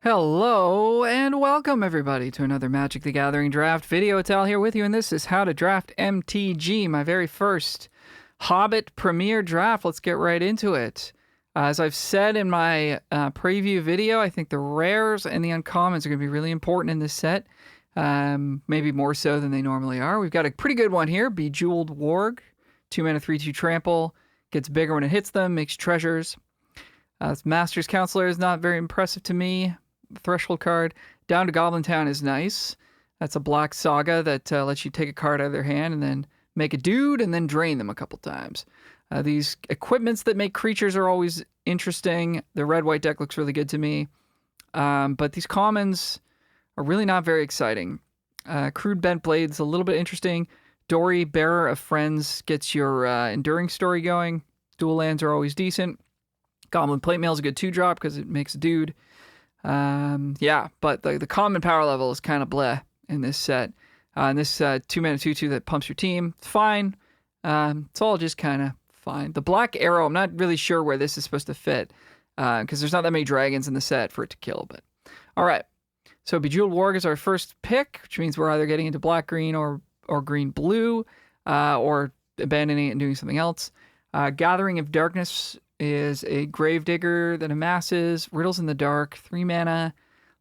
Hello and welcome everybody to another Magic the Gathering draft video. It's Al here with you, and this is how to draft MTG, my very first Hobbit Premier draft. Let's get right into it. As I've said in my preview video, I think the rares and the uncommons are going to be really important in this set, maybe more so than they normally are. We've got a pretty good one here, Bejeweled Warg, 2 mana 3/2 trample, gets bigger when it hits them, makes treasures. Master's Counselor is not very impressive to me. Threshold card. Down to Goblin Town is nice. That's a black saga that lets you take a card out of their hand and then make a dude and then drain them a couple times. These equipments that make creatures are always interesting. The red-white deck looks really good to me. But these commons are really not very exciting. Crude Bent Blade's a little bit interesting. Dory, Bearer of Friends, gets your Enduring Story going. Dual lands are always decent. Goblin Plate Mail is a good 2-drop because it makes a dude. Yeah, but the common power level is kind of bleh in this set. And this 2 mana 2/2 that pumps your team, it's fine. It's all just kind of fine. The Black Arrow, I'm not really sure where this is supposed to fit because there's not that many dragons in the set for it to kill. But all right, so Bejeweled Warg is our first pick, which means we're either getting into black-green or green-blue or abandoning it and doing something else. Gathering of Darkness is a Gravedigger that amasses, Riddles in the Dark, 3 mana.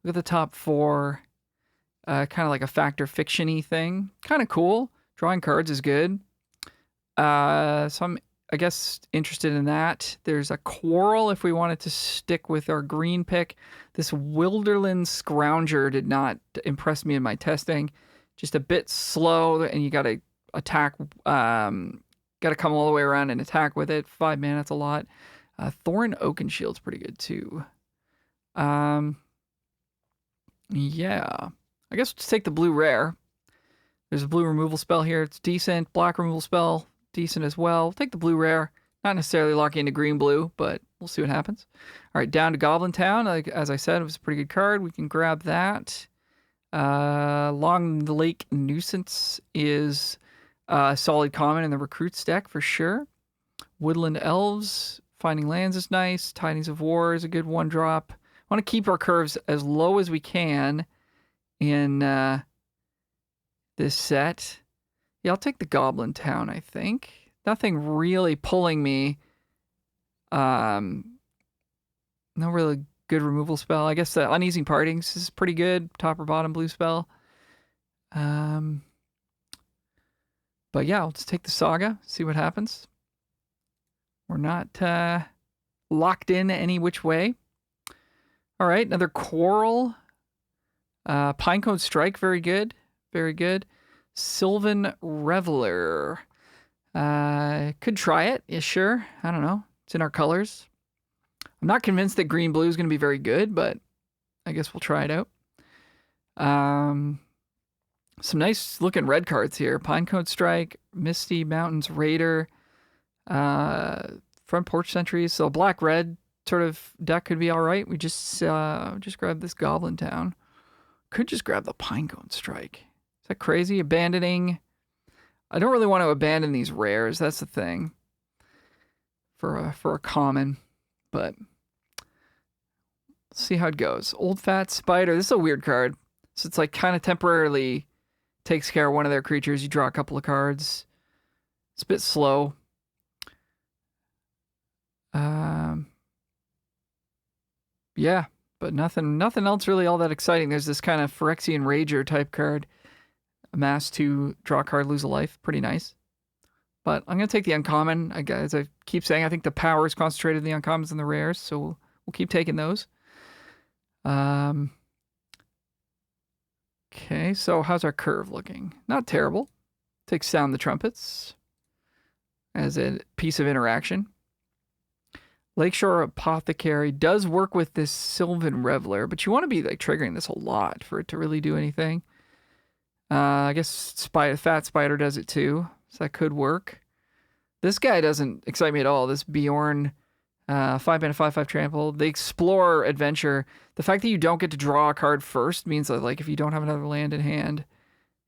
Look at the top 4. Kind of like a fact or fiction-y thing. Kind of cool. Drawing cards is good. So I'm, I guess, interested in that. There's a Quarrel if we wanted to stick with our green pick. This Wilderland Scrounger did not impress me in my testing. Just a bit slow, and you got to attack... Got to come all the way around and attack with it. 5 mana, that's a lot. Thorin Oakenshield's pretty good too. Yeah. I guess we'll just take the blue rare. There's a blue removal spell here. It's decent. Black removal spell, decent as well. We'll take the blue rare. Not necessarily locking into green-blue, but we'll see what happens. All right, down to Goblin Town. Like, as I said, it was a pretty good card. We can grab that. Long the Lake Nuisance is... solid common in the Recruits deck for sure. Woodland Elves, Finding Lands is nice. Tidings of War is a good 1-drop. I want to keep our curves as low as we can in this set. Yeah, I'll take the Goblin Town, I think. Nothing really pulling me. No really good removal spell. I guess the Uneasy Partings is pretty good. Top or bottom blue spell. But yeah, I'll just take the Saga, see what happens. We're not locked in any which way. All right, another Quarrel. Pinecone Strike, very good. Very good. Sylvan Reveler. Could try it. Yeah, sure. I don't know. It's in our colors. I'm not convinced that green-blue is going to be very good, but I guess we'll try it out. Some nice looking red cards here. Pinecone Strike, Misty Mountains Raider, Front Porch Sentries. So black-red sort of deck could be all right. We just grab this Goblin Town. Could just grab the Pinecone Strike. Is that crazy? Abandoning. I don't really want to abandon these rares. That's the thing. For a common, but let's see how it goes. Old Fat Spider. This is a weird card. So it's like kind of temporarily takes care of one of their creatures. You draw a couple of cards. It's a bit slow. Yeah, but nothing else really all that exciting. There's this kind of Phyrexian Rager type card. Amass 2, draw a card, lose a life. Pretty nice. But I'm going to take the uncommon. As I keep saying, I think the power is concentrated in the uncommons and the rares, so we'll keep taking those. Okay, so how's our curve looking? Not terrible. Take Sound the Trumpets as a piece of interaction. Lakeshore Apothecary does work with this Sylvan Reveler, but you want to be like triggering this a lot for it to really do anything. I guess Fat Spider does it too, so that could work. This guy doesn't excite me at all. This Bjorn, 5 mana 5/5 trample. The Explorer Adventure. The fact that you don't get to draw a card first means that, like, if you don't have another land in hand,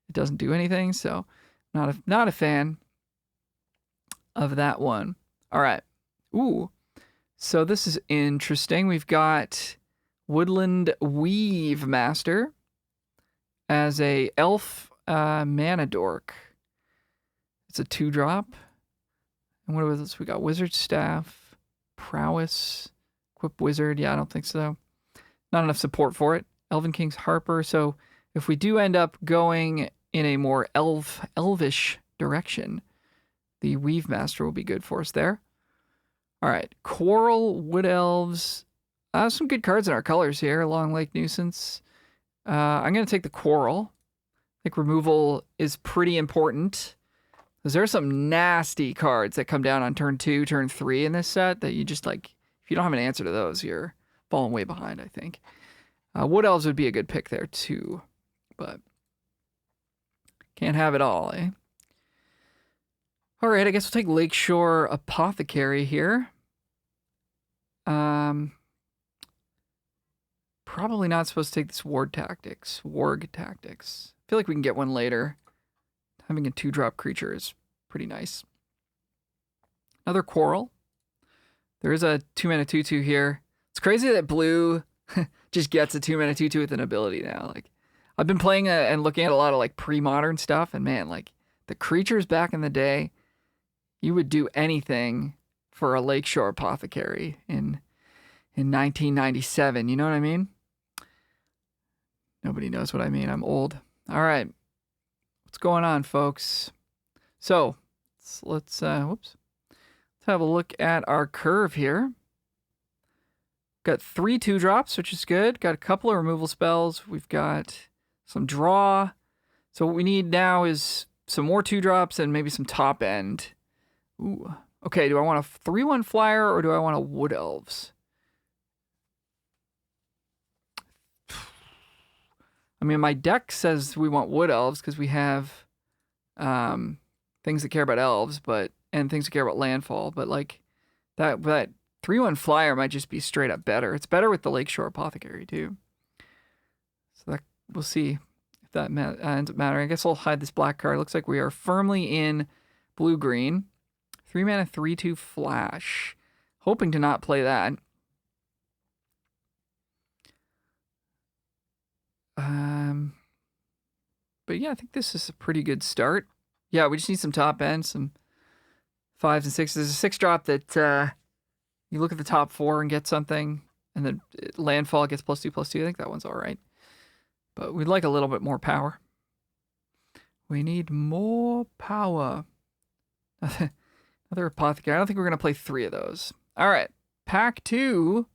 it doesn't do anything. So, not a fan of that one. All right. Ooh. So this is interesting. We've got Woodland Weave Master as a elf mana dork. It's a 2-drop. And what else we got? Wizard Staff, Prowess, Equip Wizard. Yeah, I don't think so. Not enough support for it. Elven King's Harper. So if we do end up going in a more elvish direction, the Weave Master will be good for us there. All right, Quarrel, Wood Elves. Some good cards in our colors here. Long Lake Nuisance. I'm going to take the Quarrel. I think removal is pretty important, because there are some nasty cards that come down on turn 2, turn 3 in this set that you just, like, if you don't have an answer to those, you're falling way behind, I think. Wood Elves would be a good pick there, too. But can't have it all, eh? All right, I guess we'll take Lakeshore Apothecary here. Probably not supposed to take this Warg Tactics. I feel like we can get one later. Having a 2-drop creature is pretty nice. Another Quarrel. There is a 2-mana 2/2 here. It's crazy that blue just gets a 2-mana 2/2 with an ability now. Like, I've been playing and looking at a lot of like pre-modern stuff, and man, like the creatures back in the day, you would do anything for a Lakeshore Apothecary in 1997. You know what I mean? Nobody knows what I mean. I'm old. All right. What's going on, folks? So let's have a look at our curve here. Got 3 2-drops, which is good. Got a couple of removal spells. We've got some draw. So what we need now is some more 2-drops and maybe some top end. Ooh. Okay, do I want a 3/1 flyer or do I want a Wood Elves? I mean, my deck says we want Wood Elves because we have things that care about elves, and things that care about landfall. But like that 3/1 flyer might just be straight up better. It's better with the Lakeshore Apothecary too. So that we'll see if that ends up mattering. I guess I'll hide this black card. Looks like we are firmly in blue-green. 3-mana 3/2 flash. Hoping to not play that. But yeah, I think this is a pretty good start. Yeah, we just need some top end, some 5s and 6s. There's a 6-drop that you look at the top 4 and get something, and then landfall gets +2/+2. I think that one's all right. But we'd like a little bit more power. We need more power. Another Apothecary. I don't think we're going to play 3 of those. All right. Pack 2.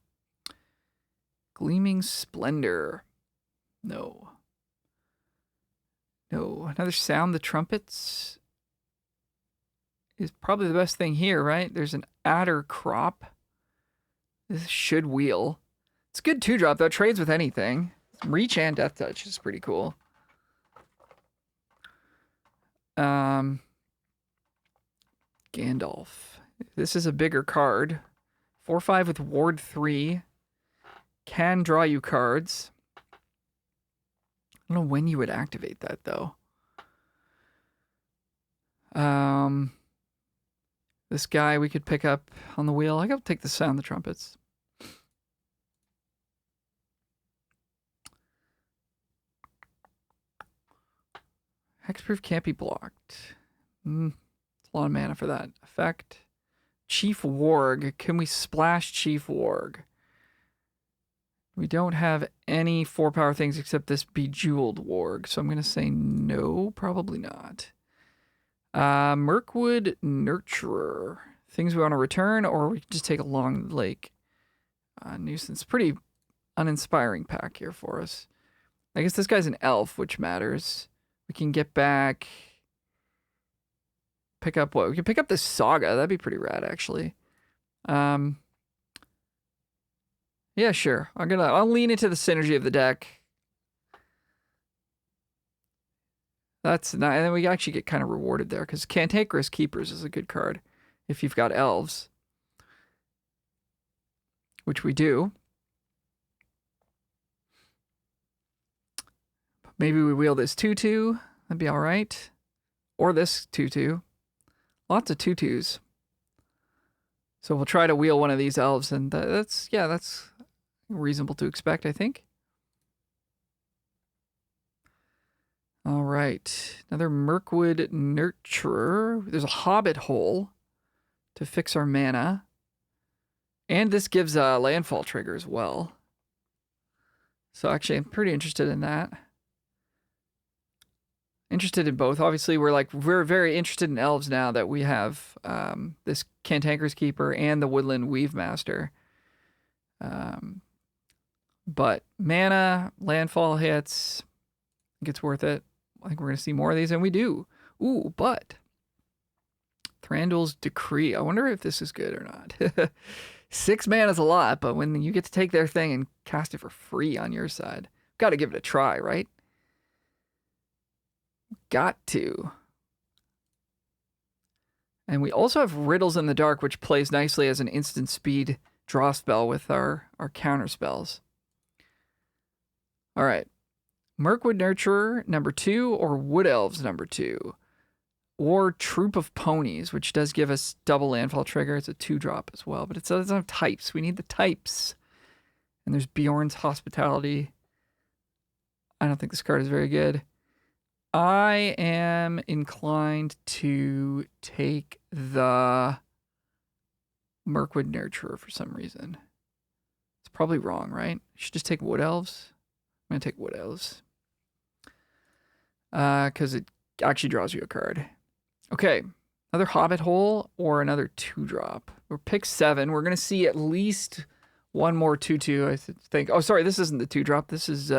Gleaming Splendor. No. Another Sound the Trumpets is probably the best thing here, right? There's an Adder Crop. This should wheel. It's a good 2-drop, though. It trades with anything. Reach and Death Touch is pretty cool. Gandalf. This is a bigger card. 4/5 with Ward 3. Can draw you cards. I don't know when you would activate that, though. This guy we could pick up on the wheel. I gotta take the Sound the Trumpets. Hexproof can't be blocked. It's a lot of mana for that effect. Chief Warg. Can we splash Chief Warg? We don't have any 4-power things except this Bejeweled Warg, so I'm going to say no, probably not. Mirkwood Nurturer. Things we want to return, or we can just take a Long Lake Nuisance. Pretty uninspiring pack here for us. I guess this guy's an elf, which matters. We can get back... Pick up what? We can pick up this Saga. That'd be pretty rad, actually. Yeah, sure. I'll lean into the synergy of the deck. That's not, and then we actually get kind of rewarded there because Cantankerous Keepers is a good card if you've got elves, which we do. Maybe we wheel this 2/2. That'd be all right. Or this 2/2. Lots of 2/2s. So we'll try to wheel one of these elves, and that's reasonable to expect, I think. All right, another Mirkwood Nurturer. There's a Hobbit hole to fix our mana. And this gives a Landfall trigger as well. So actually, I'm pretty interested in that. Interested in both. Obviously, we're very interested in elves now that we have this Cantankerous Keeper and the Woodland Weave Master. But mana, Landfall hits, I think it's worth it. I think we're going to see more of these, and we do. Ooh, but Thranduil's Decree. I wonder if this is good or not. 6 mana is a lot, but when you get to take their thing and cast it for free on your side, got to give it a try, right? Got to. And we also have Riddles in the Dark, which plays nicely as an instant speed draw spell with our counter spells. All right. Mirkwood Nurturer, number 2, or Wood Elves, number 2. Or Troop of Ponies, which does give us double Landfall trigger. It's a 2-drop as well, but it doesn't have types. We need the types. And there's Bjorn's Hospitality. I don't think this card is very good. I am inclined to take the Mirkwood Nurturer for some reason. It's probably wrong, right? I should just take Wood Elves. I'm going to take Wood Elves. Because it actually draws you a card. Okay, another Hobbit hole or another 2-drop. We're pick 7. We're going to see at least one more 2/2, I think. Oh, sorry, this isn't the 2-drop. This is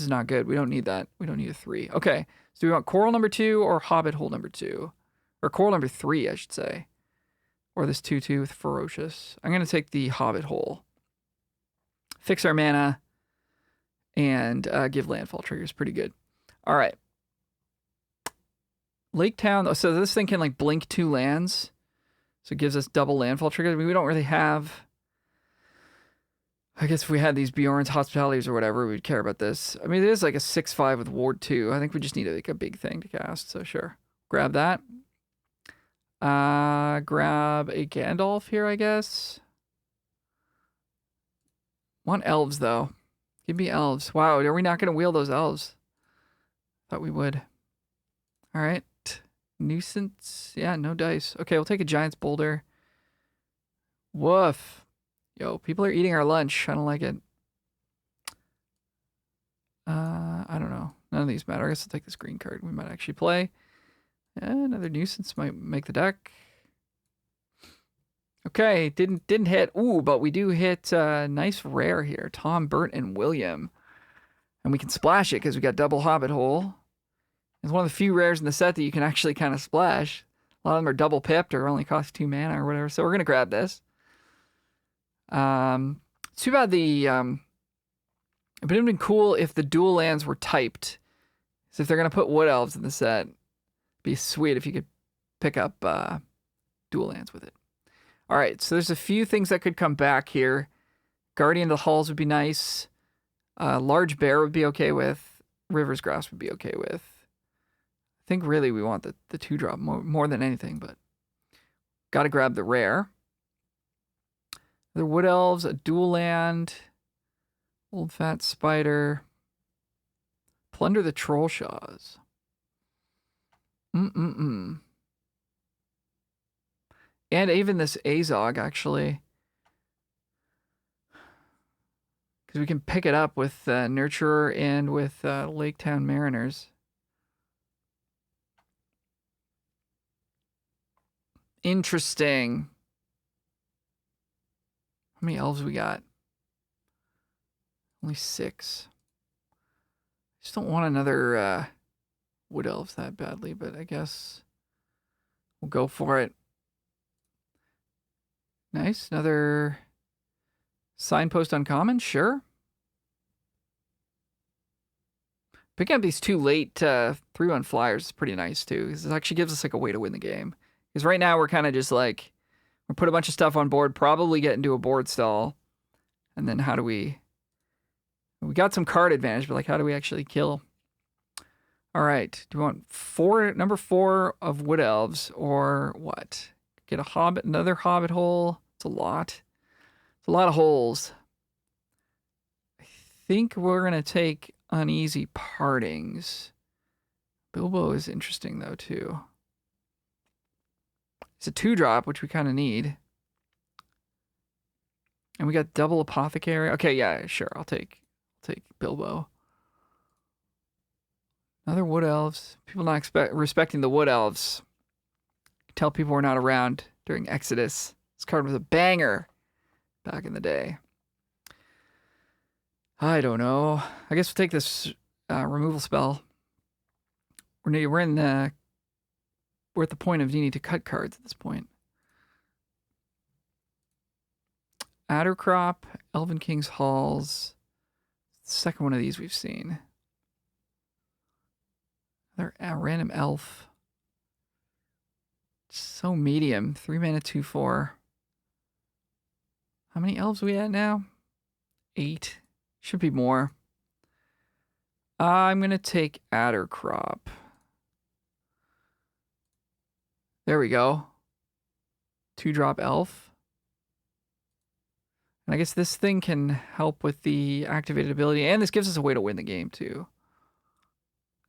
not good. We don't need that. We don't need a 3. Okay, so we want Coral number 2 or Hobbit hole number 2. Or Coral number 3, I should say. Or this 2/2 with Ferocious. I'm going to take the Hobbit hole. Fix our mana. And give Landfall triggers. Pretty good. All right. Lake Town. So this thing can like blink 2 lands. So it gives us double Landfall triggers. I mean, we don't really have... I guess if we had these Bjorn's Hospitalities or whatever, we'd care about this. I mean, it is like a 6/5 with Ward 2. I think we just need like a big thing to cast. So sure. Grab that. Grab a Gandalf here, I guess. Want elves, though. Give me elves. Wow, are we not going to wheel those elves? Thought we would. All right. Nuisance. Yeah, no dice. Okay, we'll take a Giant's Boulder. Woof. Yo, people are eating our lunch. I don't like it. I don't know. None of these matter. I guess I'll take this green card. We might actually play. Another Nuisance might make the deck. Okay, didn't hit. Ooh, but we do hit nice rare here. Tom, Bert, and William. And we can splash it because we got double Hobbit hole. It's one of the few rares in the set that you can actually kind of splash. A lot of them are double pipped or only cost 2 mana or whatever. So we're going to grab this. Too bad the... it would have been cool if the dual lands were typed. So if they're going to put Wood Elves in the set, it'd be sweet if you could pick up dual lands with it. All right, so there's a few things that could come back here. Guardian of the Halls would be nice. Large Bear would be okay with. River's Grasp would be okay with. I think really we want the 2-drop more than anything, but got to grab the rare. The Wood Elves, a dual land, Old Fat Spider, Plunder the Trollshaws. And even this Azog, actually. Because we can pick it up with Nurturer and with Lake Town Mariners. Interesting. How many elves we got? Only 6. Just don't want another Wood Elves that badly, but I guess we'll go for it. Nice. Another Signpost Uncommon? Sure. Picking up these 2 late 3/1 flyers is pretty nice, too. Because it actually gives us like a way to win the game. Because right now we're kind of just like... We'll put a bunch of stuff on board, probably get into a board stall. And then how do we... We got some card advantage, but like how do we actually kill? All right. Do we want number 4 of Wood Elves or what? Get a Hobbit, another Hobbit hole. It's a lot. It's a lot of holes. think we're going to take Uneasy Partings. Bilbo is interesting, though, too. It's a 2-drop, which we kind of need. And we got double Apothecary. Okay, yeah, sure. I'll take Bilbo. Another Wood Elves. People not respecting the Wood Elves. Tell people we're not around during Exodus. This card was a banger back in the day. I don't know. I guess we'll take this removal spell. We're at the point of needing to cut cards at this point. Addercrop, Elven King's Halls. Second one of these we've seen. Another random elf. So medium. 3 mana, 2/4. How many elves are we at now? 8. Should be more. I'm going to take Addercrop. There we go. 2-drop elf. And I guess this thing can help with the activated ability. And this gives us a way to win the game, too.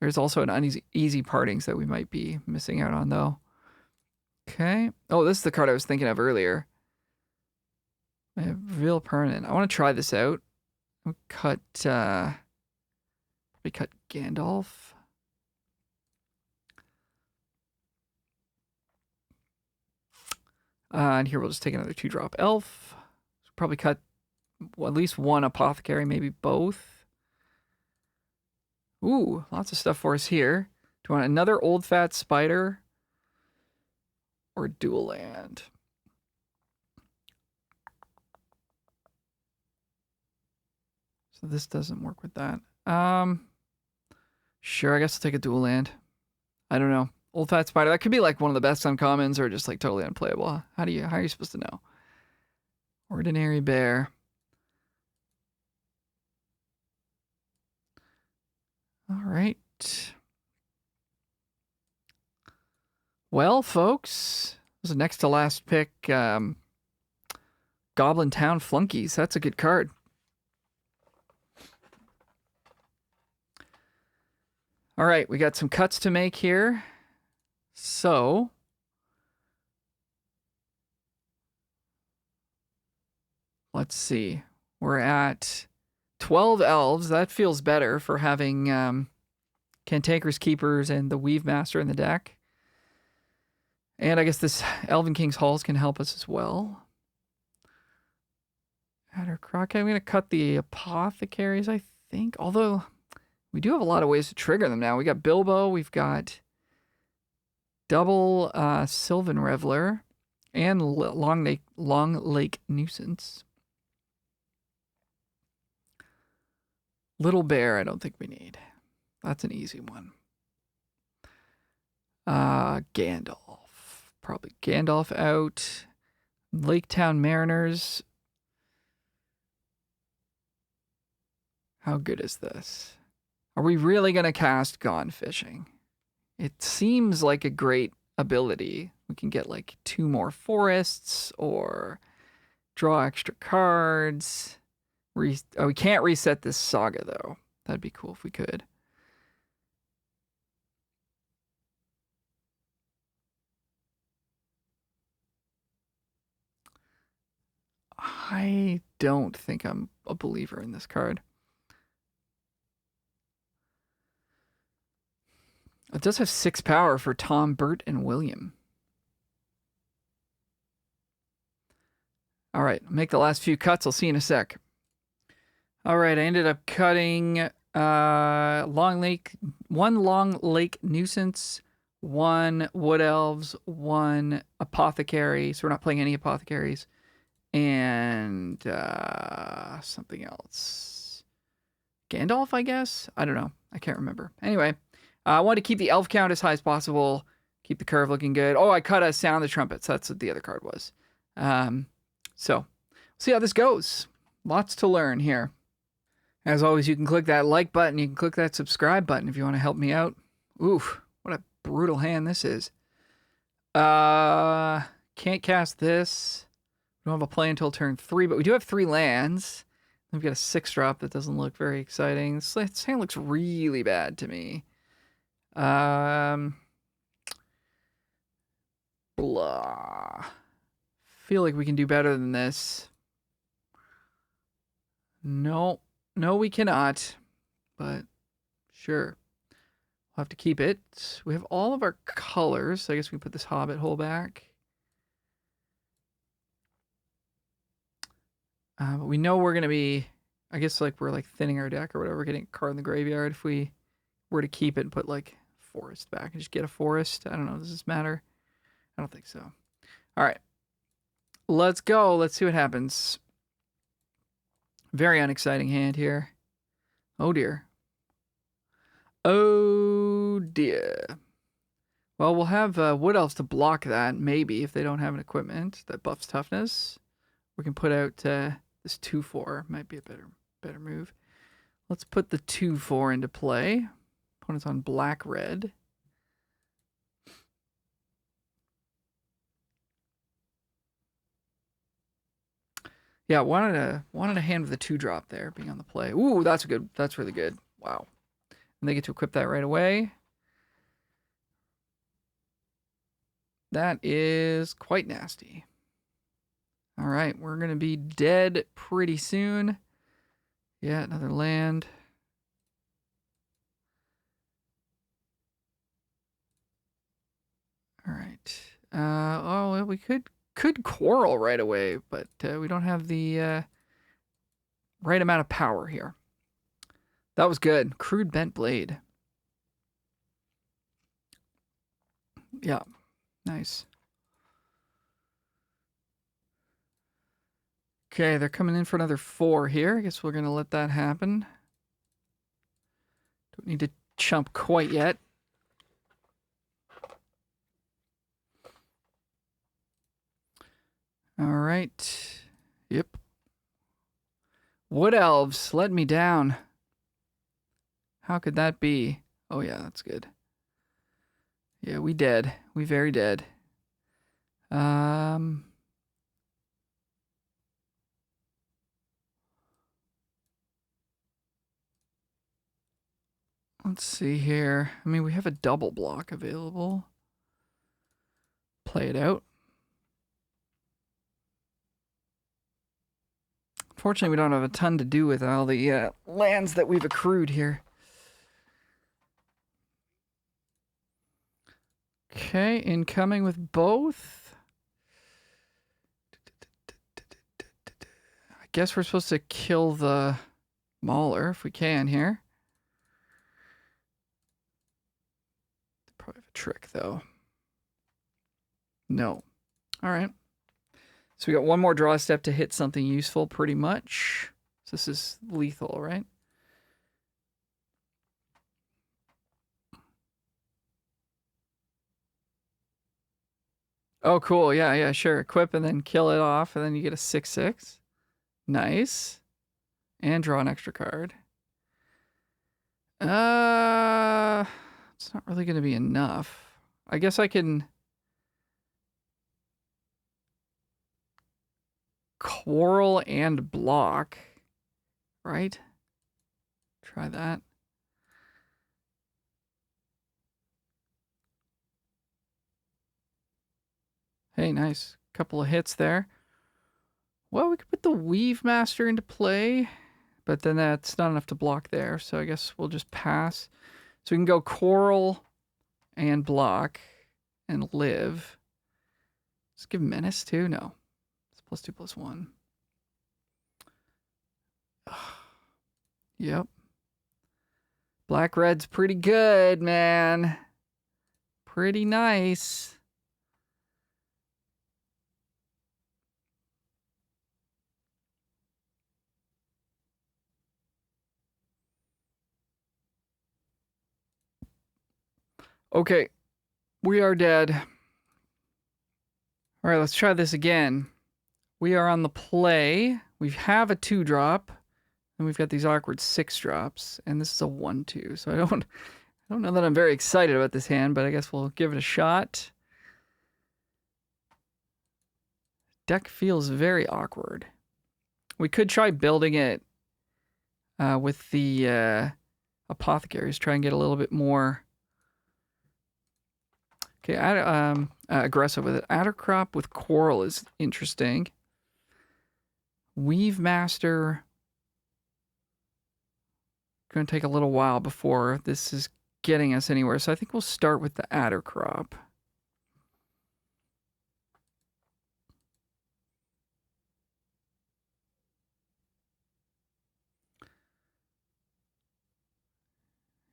There's also an Uneasy Partings that we might be missing out on, though. Okay. Oh, this is the card I was thinking of earlier. Real permanent. I want to try this out. I'll cut, probably cut Gandalf. And here we'll just take another 2-drop elf. Probably cut at least one Apothecary, maybe both. Ooh, lots of stuff for us here. Do you want another Old Fat Spider or dual land? So this doesn't work with that. Sure, I guess I'll take a dual land. I don't know. Old Fat Spider, that could be like one of the best uncommons or just like totally unplayable. How are you supposed to know? Ordinary Bear. All right. Well, folks, this is the next to last pick. Goblin Town Flunkies. That's a good card. All right, we got some cuts to make here. So, let's see. We're at 12 elves. That feels better for having Cantankerous Keepers and the Weave Master in the deck. And I guess this Elven King's Halls can help us as well. Addercrop. I'm going to cut the Apothecaries, I think. Although, we do have a lot of ways to trigger them now. We got Bilbo. We've got double Sylvan Reveler and Long Lake Nuisance. Little Bear, I don't think we need. That's an easy one. Gandalf. Probably Gandalf out. Lake Town Mariners. How good is this? Are we really going to cast Gone Fishing? It seems like a great ability. We can get like 2 more forests or draw extra cards. We can't reset this saga, though. That'd be cool if we could. I don't think I'm a believer in this card. It does have 6 power for Tom, Bert, and William. All right, make the last few cuts. I'll see you in a sec. All right, I ended up cutting one Long Lake Nuisance, 1 Wood Elves, 1 Apothecary. So we're not playing any Apothecaries. And something else. Gandalf, I guess? I don't know. I can't remember. Anyway, I wanted to keep the elf count as high as possible. Keep the curve looking good. Oh, I cut a Sound the Trumpets. That's what the other card was. So, see how this goes. Lots to learn here. As always, you can click that like button. You can click that subscribe button if you want to help me out. Oof, what a brutal hand this is. Can't cast this. We don't have a play until turn 3, but we do have 3 lands. We've got a 6-drop that doesn't look very exciting. This hand looks really bad to me. Blah. Feel like we can do better than this. No, we cannot. But sure, we'll have to keep it. We have all of our colors. So I guess we put this Hobbit hole back. But we know we're gonna be. I guess like we're like thinning our deck or whatever, getting a card in the graveyard. If we were to keep it and put like forest back and just get a forest, I don't know. Does this matter? I don't think so. All right, let's go. Let's see what happens. Very unexciting hand here. Oh dear. Oh dear. Well, we'll have Wood Elves to block that, maybe, if they don't have an equipment that buffs toughness. We can put out this 2/4. Might be a better move. Let's put the 2/4 into play. Opponent's on black-red. Yeah, wanted a hand with a 2-drop there being on the play. Ooh, that's good. That's really good. Wow. And they get to equip that right away. That is quite nasty. All right, we're going to be dead pretty soon. Yeah, another land. All right. Oh, well, we could quarrel right away, but we don't have the right amount of power here. That was good. Crude bent blade. Yeah, nice. Okay, they're coming in for another 4 here. I guess we're going to let that happen. Don't need to chump quite yet. All right. Yep. Wood Elves let me down. How could that be? Oh, yeah, that's good. Yeah, we dead. We very dead. Let's see here. I mean, we have a double block available. Play it out. Fortunately, we don't have a ton to do with all the lands that we've accrued here. Okay, incoming with both. I guess we're supposed to kill the Mauler if we can here. Probably have a trick, though. No. All right. So we got one more draw step to hit something useful, pretty much. So this is lethal, right? Oh, cool. Yeah, sure. Equip and then kill it off, and then you get a 6/6. Nice. And draw an extra card. It's not really going to be enough. I guess I can quarrel and block, right? Try that. Hey, nice. Couple of hits there. Well, we could put the Weave Master into play, but then that's not enough to block there, so I guess we'll just pass. So we can go quarrel and block and live. Let's give Menace too. No. It's +2/+1. Yep. Black-red's pretty good, man. Pretty nice. Okay. We are dead. All right, let's try this again. We are on the play. We have a 2-drop, and we've got these awkward 6-drops, and this is a 1/2. So I don't know that I'm very excited about this hand, but I guess we'll give it a shot. Deck feels very awkward. We could try building it with the apothecaries. Try and get a little bit more aggressive with it. Addercrop with coral is interesting. Weave Master. Going to take a little while before this is getting us anywhere. So I think we'll start with the Addercrop.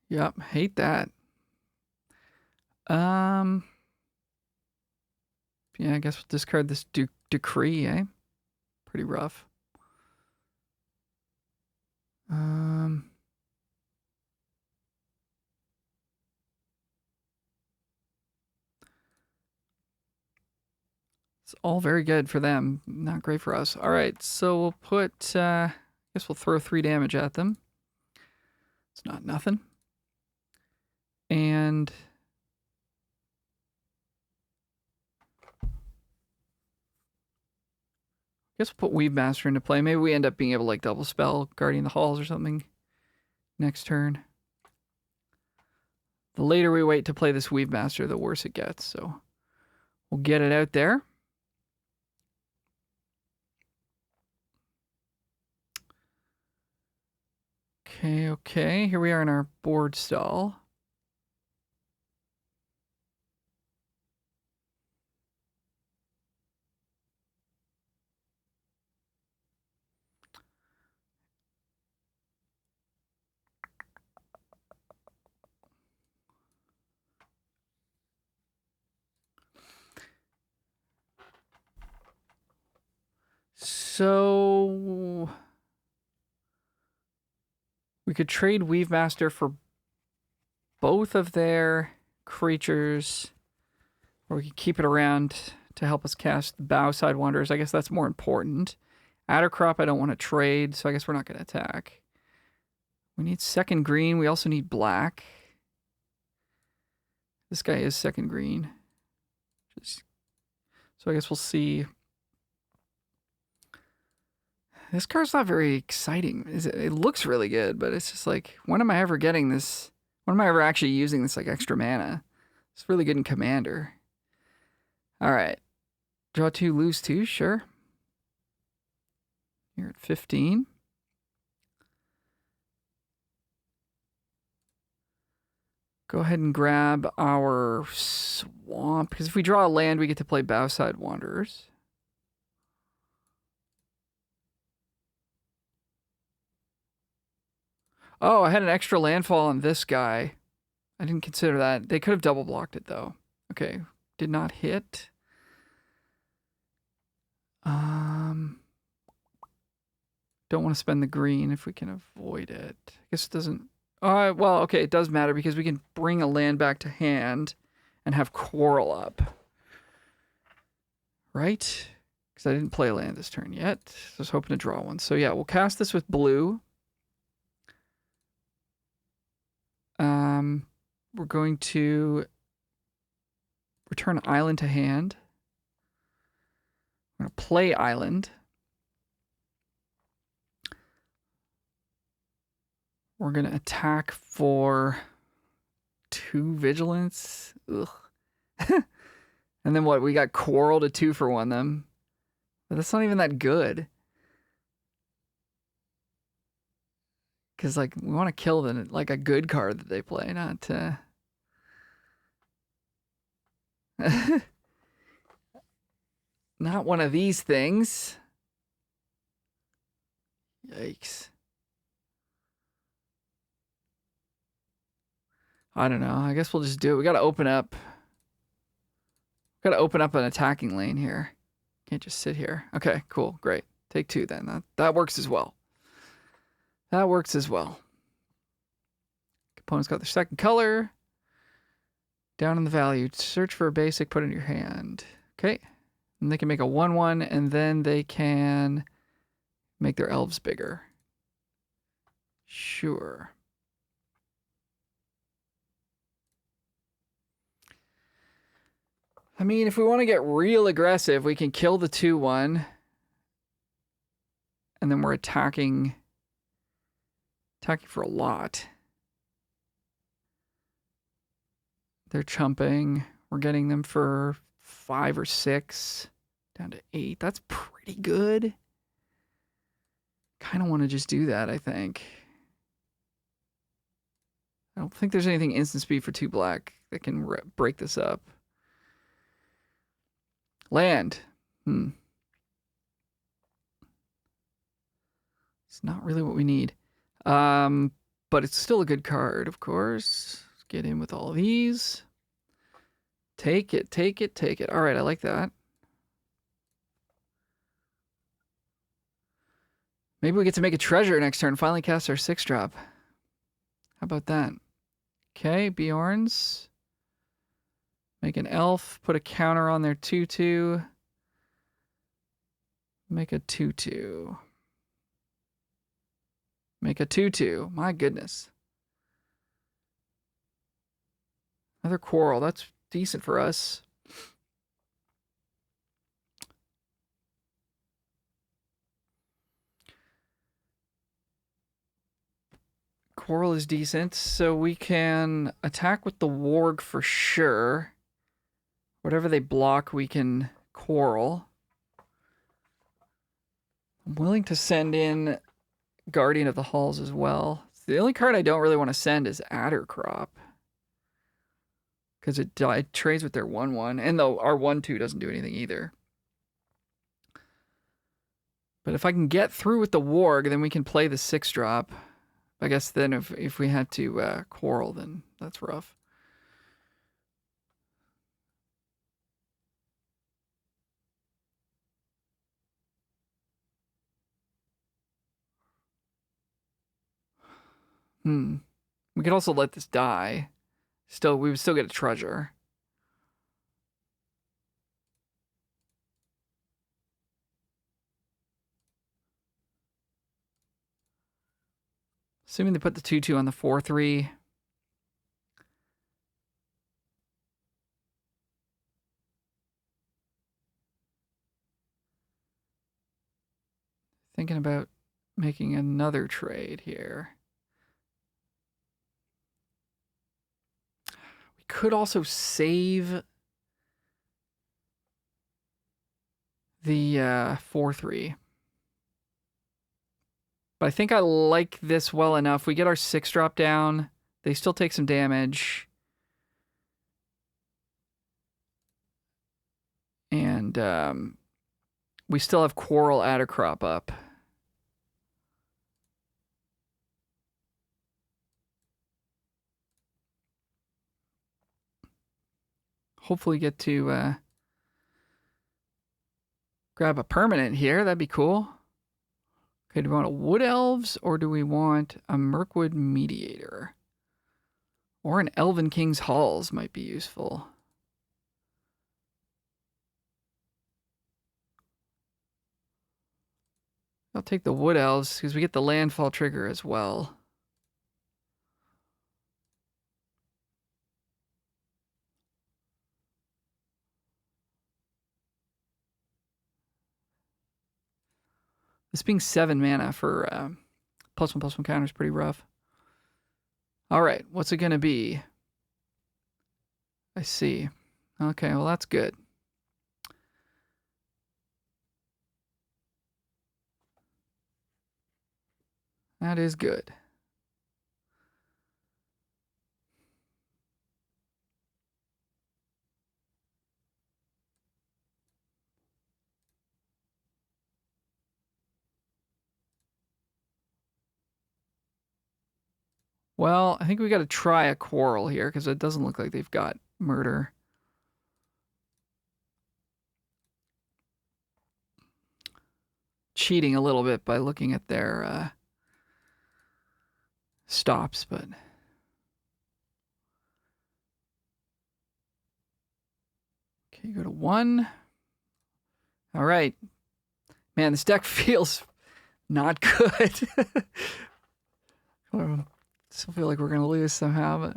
Yep, hate that. Yeah, I guess we'll discard this decree, eh? Pretty rough. It's all very good for them. Not great for us. All right, so we'll put, I guess we'll throw 3 damage at them. It's not nothing. And I guess we'll put Weave Master into play. Maybe we end up being able to like double spell Guardian the Halls or something next turn. The later we wait to play this Weave Master, the worse it gets. So we'll get it out there. Okay. Here we are in our board stall. So we could trade Weave Master for both of their creatures, or we could keep it around to help us cast Bowside Wanderers. I guess that's more important. Addercrop I don't want to trade, so I guess we're not going to attack. We need second green. We also need black. This guy is second green. So I guess we'll see. This card's not very exciting. It looks really good, but it's just like, when am I ever getting this? When am I ever actually using this like extra mana? It's really good in Commander. All right. Draw 2, lose 2, sure. You're at 15. Go ahead and grab our swamp, because if we draw a land, we get to play Bowside Wanderers. Oh, I had an extra landfall on this guy. I didn't consider that. They could have double blocked it, though. Okay, did not hit. Don't want to spend the green if we can avoid it. I guess it doesn't... well, okay, it does matter because we can bring a land back to hand and have Coral up. Right? Because I didn't play a land this turn yet. So I was hoping to draw one. So yeah, we'll cast this with blue. We're going to return island to hand. I'm going to play island. We're going to attack for 2 vigilance. Ugh. And then what? We got Coral to 2 for 1 them. But that's not even that good. Because, like, we want to kill them, like, a good card that they play, not... not one of these things. Yikes. I don't know. I guess we'll just do it. We got to open up. Got to open up an attacking lane here. Can't just sit here. Okay, cool. Great. Take 2 then. That works as well. That works as well. Opponent's got their second color. Down in the value. Search for a basic, put it in your hand. Okay. And they can make a 1/1, and then they can make their elves bigger. Sure. I mean, if we want to get real aggressive, we can kill the 2/1. And then we're attacking Attacking for a lot. They're chumping. We're getting them for 5 or 6. Down to 8. That's pretty good. Kind of want to just do that, I think. I don't think there's anything instant speed for 2 black that can break this up. Land. It's not really what we need. But it's still a good card, of course. Let's get in with all of these. Take it, take it, take it. All right, I like that. Maybe we get to make a treasure next turn. Finally cast our 6-drop. How about that? Okay, Bjorns. Make an elf. Put a counter on their 2/2. Make a 2/2. Make a 2/2. My goodness. Another Quarrel. That's decent for us. Quarrel is decent, so we can attack with the Warg for sure. Whatever they block, we can Quarrel. I'm willing to send in Guardian of the Halls as well. The only card I don't really want to send is Addercrop. Because it trades with their 1/1. And though our 1/2 doesn't do anything either. But if I can get through with the Warg, then we can play the 6-drop. I guess then if we had to Quarrel, then that's rough. We could also let this die. We would still get a treasure. Assuming they put the 2/2 on the 4/3. Thinking about making another trade here. We could also save the 4/3. But I think I like this well enough. We get our 6-drop down. They still take some damage. And we still have Quarrel Addercrop up. Hopefully get to grab a permanent here. That'd be cool. Okay, do we want a Wood Elves or do we want a Mirkwood Mediator? Or an Elven King's Halls might be useful. I'll take the Wood Elves because we get the Landfall trigger as well. This being 7 mana for +1/+1 counter is pretty rough. All right, what's it going to be? I see. Okay, well, that's good. That is good. Well, I think we got to try a Quarrel here because it doesn't look like they've got Murder. Cheating a little bit by looking at their stops, but okay, you go to 1. All right, man, this deck feels not good. I still feel like we're gonna lose somehow, but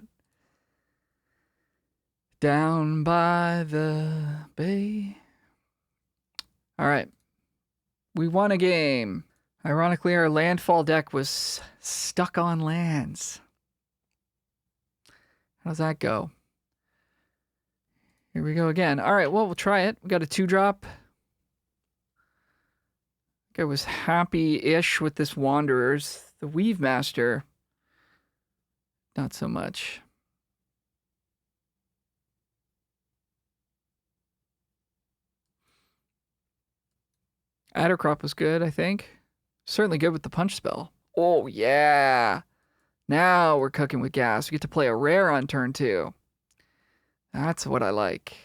down by the bay. All right, we won a game. Ironically, our landfall deck was stuck on lands. How's that go? Here we go again. All right, well, we'll try it. We got a 2-drop. I was happy-ish with this Wanderers. The Weave Master, not so much. Addercrop was good, I think. Certainly good with the punch spell. Oh, yeah. Now we're cooking with gas. We get to play a rare on turn 2. That's what I like.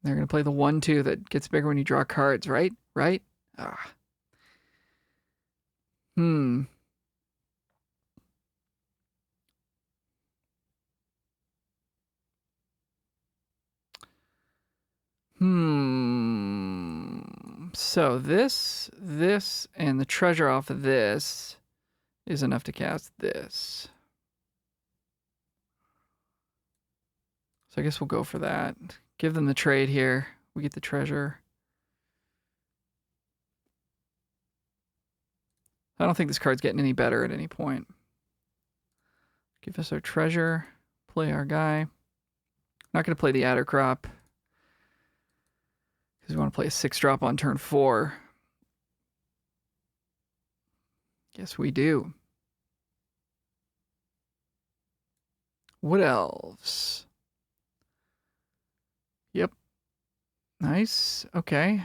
They're going to play the 1/2 that gets bigger when you draw cards, right? Right? Ah. So this, and the treasure off of this is enough to cast this. So I guess we'll go for that. Give them the trade here. We get the treasure. I don't think this card's getting any better at any point. Give us our treasure. Play our guy. Not going to play the Addercrop, because we want to play a 6-drop on turn 4. Yes, we do. Wood Elves. Yep. Nice. Okay.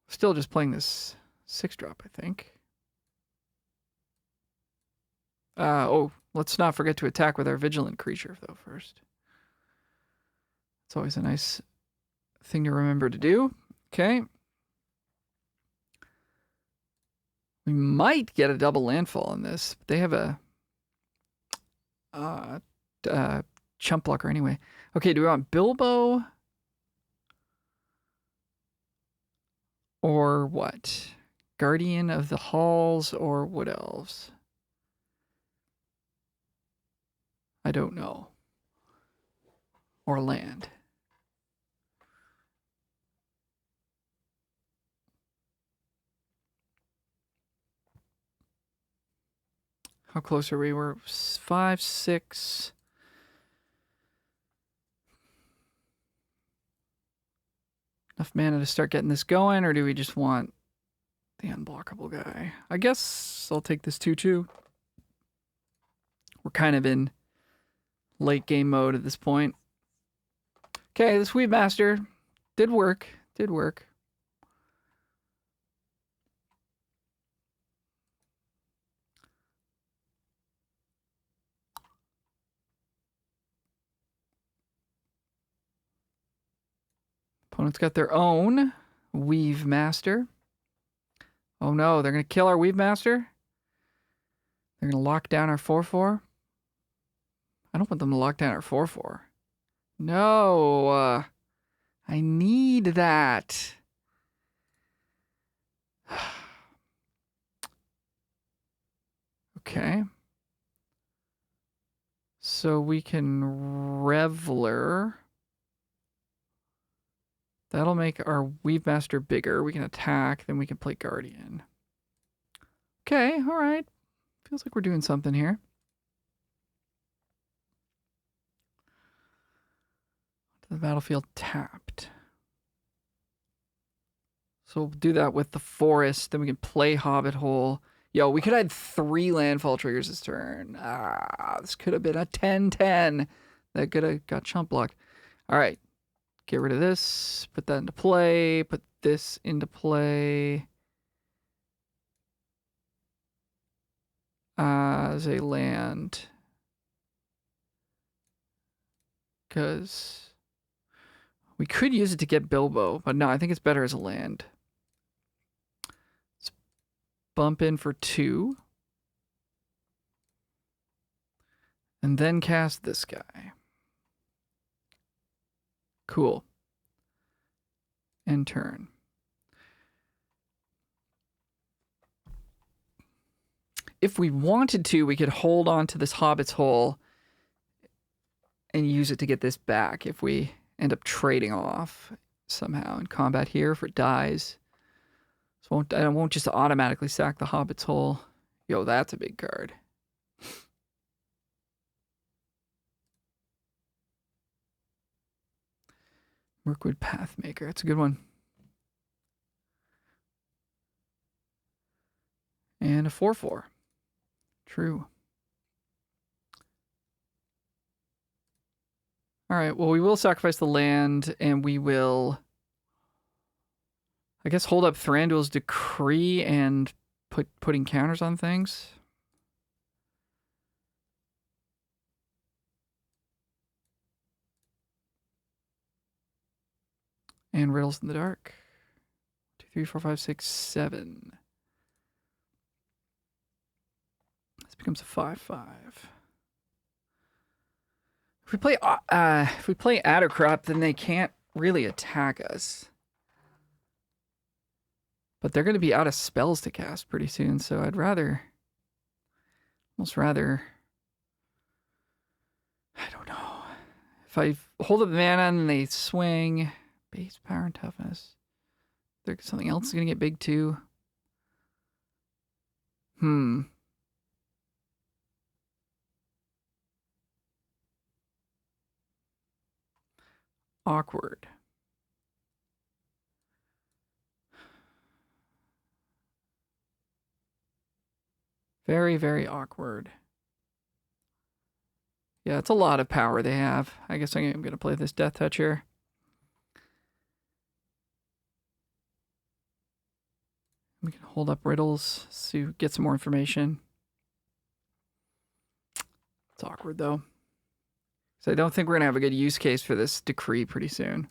Still just playing this 6-drop, I think. Oh, let's not forget to attack with our Vigilant creature, though, first. It's always a nice thing to remember to do. Okay. We might get a double landfall in this. But they have a chump blocker anyway. Okay, do we want Bilbo? Or what? Guardian of the Halls or Wood Elves? I don't know. Or land. How close are we? We're 5, 6. Enough mana to start getting this going, or do we just want the unblockable guy? I guess I'll take this 2/2. We're kind of in late game mode at this point. Okay, this Weave Master did work. Did work. Opponent's got their own Weave Master. Oh no, they're going to kill our Weave Master? They're going to lock down our 4/4? I don't want them to lock down our 4/4. No, I need that. Okay. So we can Reveler. That'll make our Weave Master bigger. We can attack, then we can play Guardian. Okay, all right. Feels like we're doing something here. To the battlefield tapped. So we'll do that with the Forest. Then we can play Hobbit Hole. Yo, we could have had 3 landfall triggers this turn. This could have been a 10/10. That could have got chump blocked. All right. Get rid of this. Put that into play. Put this into play. As a land. Because we could use it to get Bilbo. But no, I think it's better as a land. Let's bump in for 2. And then cast this guy. Cool. End turn. if we wanted to, we could hold on to this Hobbit's Hole and use it to get this back if we end up trading off somehow in combat here if it dies. So I won't just automatically sack the Hobbit's Hole. Yo, that's a big card. Mirkwood Pathmaker. That's a good one. And a 4/4. True. All right, well, we will sacrifice the land, and we will, I guess, hold up Thranduil's Decree and putting counters on things. And Riddles in the Dark. 2, 3, 4, 5, 6, 7. This becomes a 5/5. If we play Addercrop, then they can't really attack us. But they're going to be out of spells to cast pretty soon, so I'd almost rather, I don't know. If I hold up the mana and they swing, base power and toughness. There's something else going to get big too. Awkward. Very, very awkward. Yeah, it's a lot of power they have. I guess I'm going to play this Death Touch here. We can hold up Riddles, so get some more information. It's awkward, though. So I don't think we're going to have a good use case for this Decree pretty soon.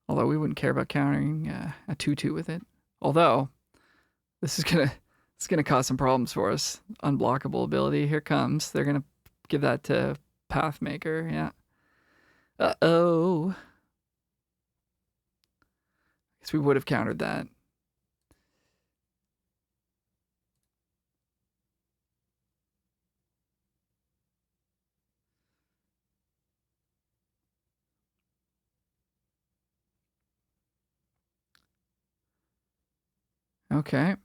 Although we wouldn't care about countering a 2/2 with it. Although, this is going to cause some problems for us. Unblockable ability. Here comes. They're going to give that to Pathmaker. Yeah. Uh-oh. Guess we would have countered that. Okay.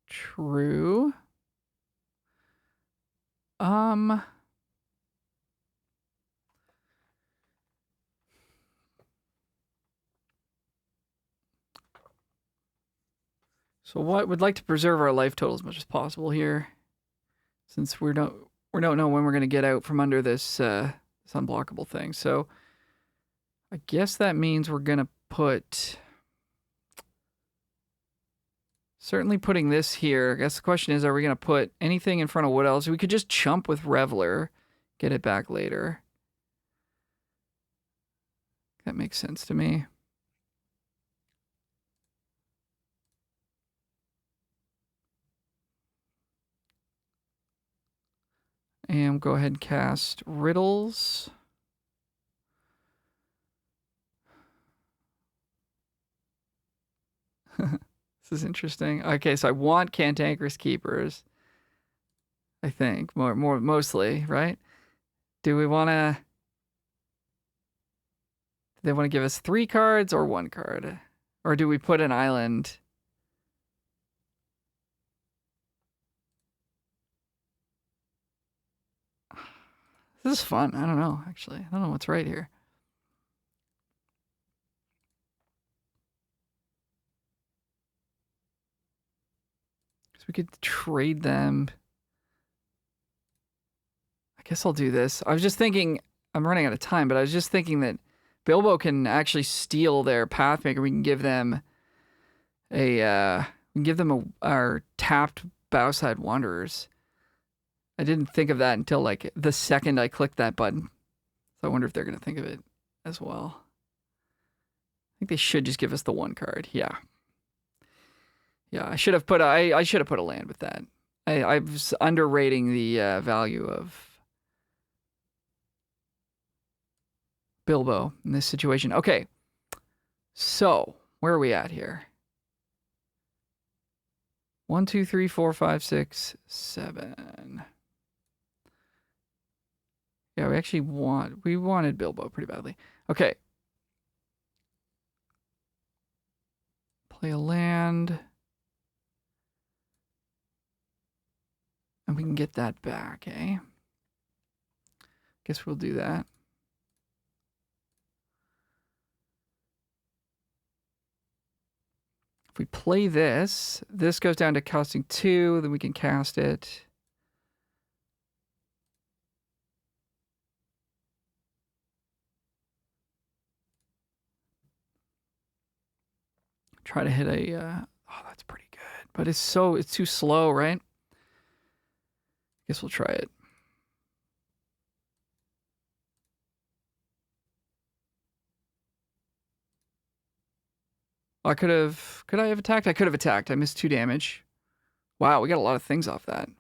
True. So what we'd like to preserve our life total as much as possible here, since we don't know when we're going to get out from under this this unblockable thing. So I guess that means we're going to put, certainly putting this here. I guess the question is, are we going to put anything in front of Wood Elves? We could just chump with Reveler, get it back later. That makes sense to me. And go ahead and cast Riddles. This is interesting. Okay, so I want Cantankerous Keepers. I think mostly, right? Do we want to? Do they want to give us 3 cards or 1 card, or do we put an island? This is fun. I don't know, actually. I don't know what's right here. So we could trade them. I guess I'll do this. I was just thinking, I'm running out of time, but I was just thinking that Bilbo can actually steal their Pathmaker. We can give them our tapped Bowside Wanderers. I didn't think of that until like the second I clicked that button. So I wonder if they're going to think of it as well. I think they should just give us the 1 card. Yeah. Yeah, I should have put a land with that. I was underrating the value of Bilbo in this situation. Okay. So, Where are we at here? 1, 2, 3, 4, 5, 6, 7. Yeah, we wanted Bilbo pretty badly. Okay. Play a land. And we can get that back, eh? Guess we'll do that. If we play this, this goes down to costing 2, then we can cast it. Try to hit a, oh, that's pretty good. But it's too slow, right? Guess we'll try it. Could I have attacked? I could have attacked. I missed 2 damage. Wow, we got a lot of things off that. There's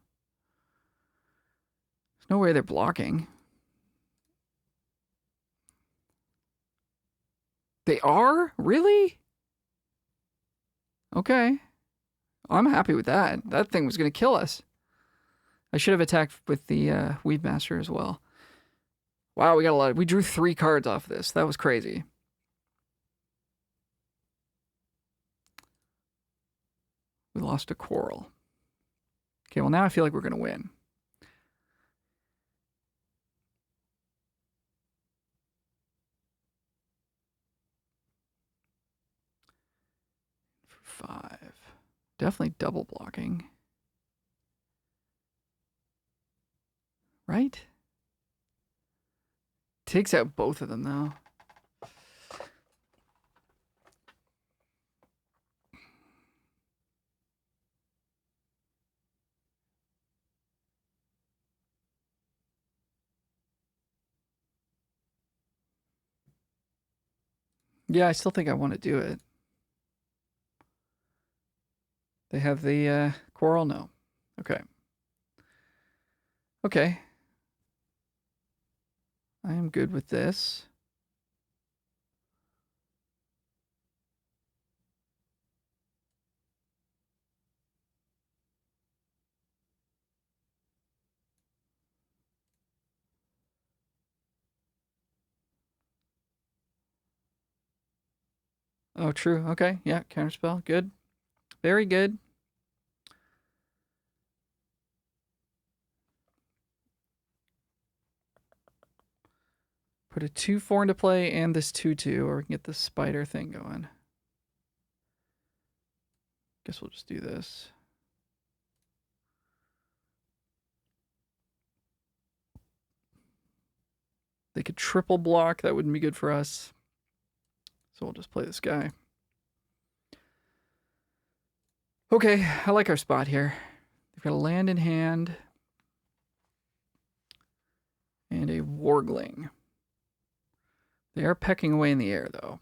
no way they're blocking. They are? Really? Okay. I'm happy with that. That thing was going to kill us. I should have attacked with the Weave Master as well. Wow, we got a lot. We drew 3 cards off this. That was crazy. We lost a Quarrel. Okay, well now I feel like we're going to win. For 5. Definitely double blocking. Right? Takes out both of them though. Yeah, I still think I want to do it. They have the Quarrel? No. Okay. Okay. I am good with this. Oh, true. Okay. Yeah, counterspell. Good. Very good. Put a 2/4 into play and this 2/2, or we can get the spider thing going. Guess we'll just do this. They could triple block. That wouldn't be good for us. So we'll just play this guy. Okay, I like our spot here. They've got a land in hand. And a Wargling. They are pecking away in the air, though.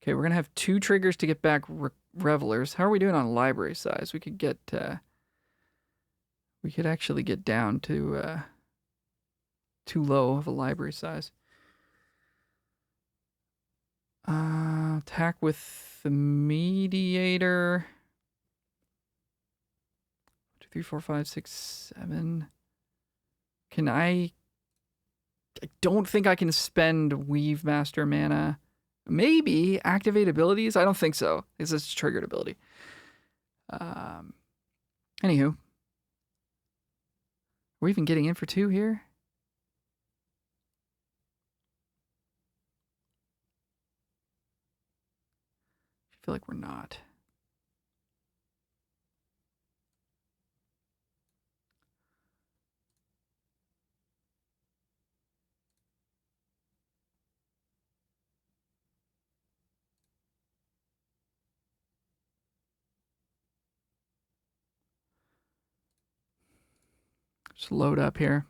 Okay, we're going to have 2 triggers to get back Revelers. How are we doing on library size? We could get... we could actually get down to... too low of a library size. Attack with the Mediator. 2, 3, 4, 5, 6, 7. Can I don't think I can spend Weave Master mana. Maybe activate abilities? I don't think so. It's a triggered ability. Anywho. Are we even getting in for 2 here? I feel like we're not. Just load up here.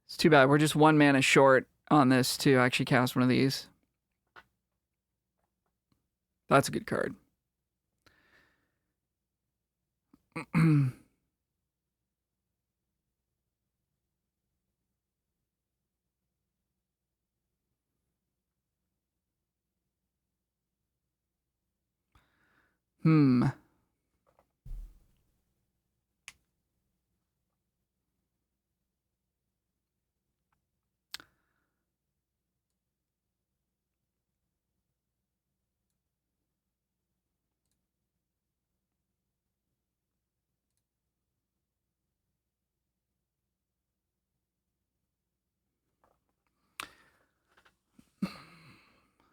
It's too bad. We're just 1 mana short on this to actually cast one of these. That's a good card. Hmm.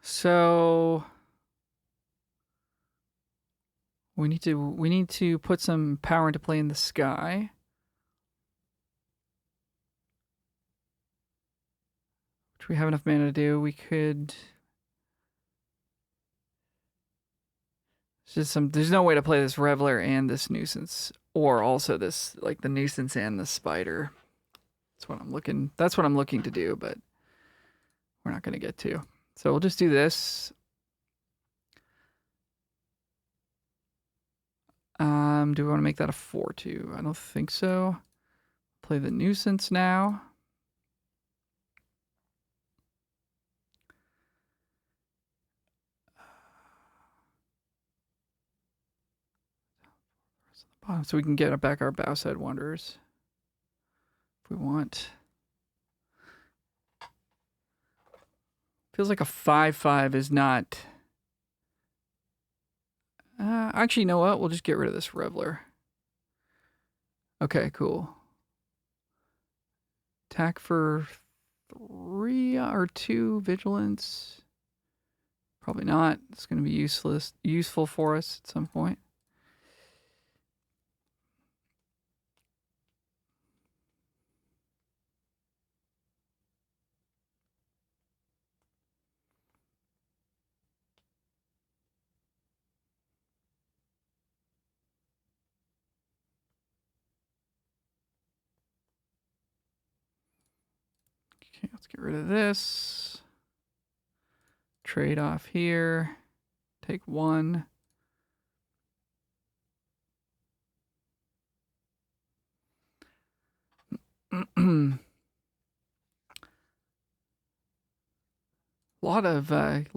So we need to put some power into play in the sky. Which we have enough mana to do. We could there's no way to play this Reveler and this Nuisance, or also this, like, the Nuisance and the Spider. That's what I'm looking to do, but we're not gonna get to. So we'll just do this. Do we want to make that a 4/2? I don't think so. Play the Nuisance now. So we can get back our Bowside Wanderers if we want. Feels like a 5/5 is not. Actually, you know what? We'll just get rid of this Reveler. Okay, cool. Attack for 3 or 2 vigilance. Probably not. It's going to be useful for us at some point. Okay, let's get rid of this. Trade off here. Take 1.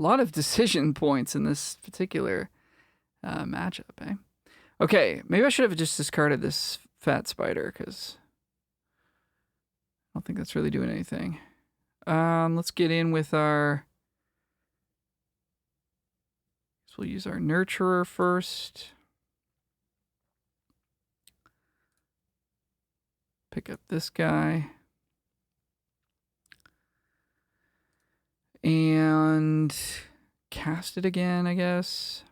lot of decision points in this particular matchup, eh? Okay, maybe I should have just discarded this fat spider, because I don't think that's really doing anything. Let's get in with our. So we'll use our nurturer first. Pick up this guy. And cast it again, I guess.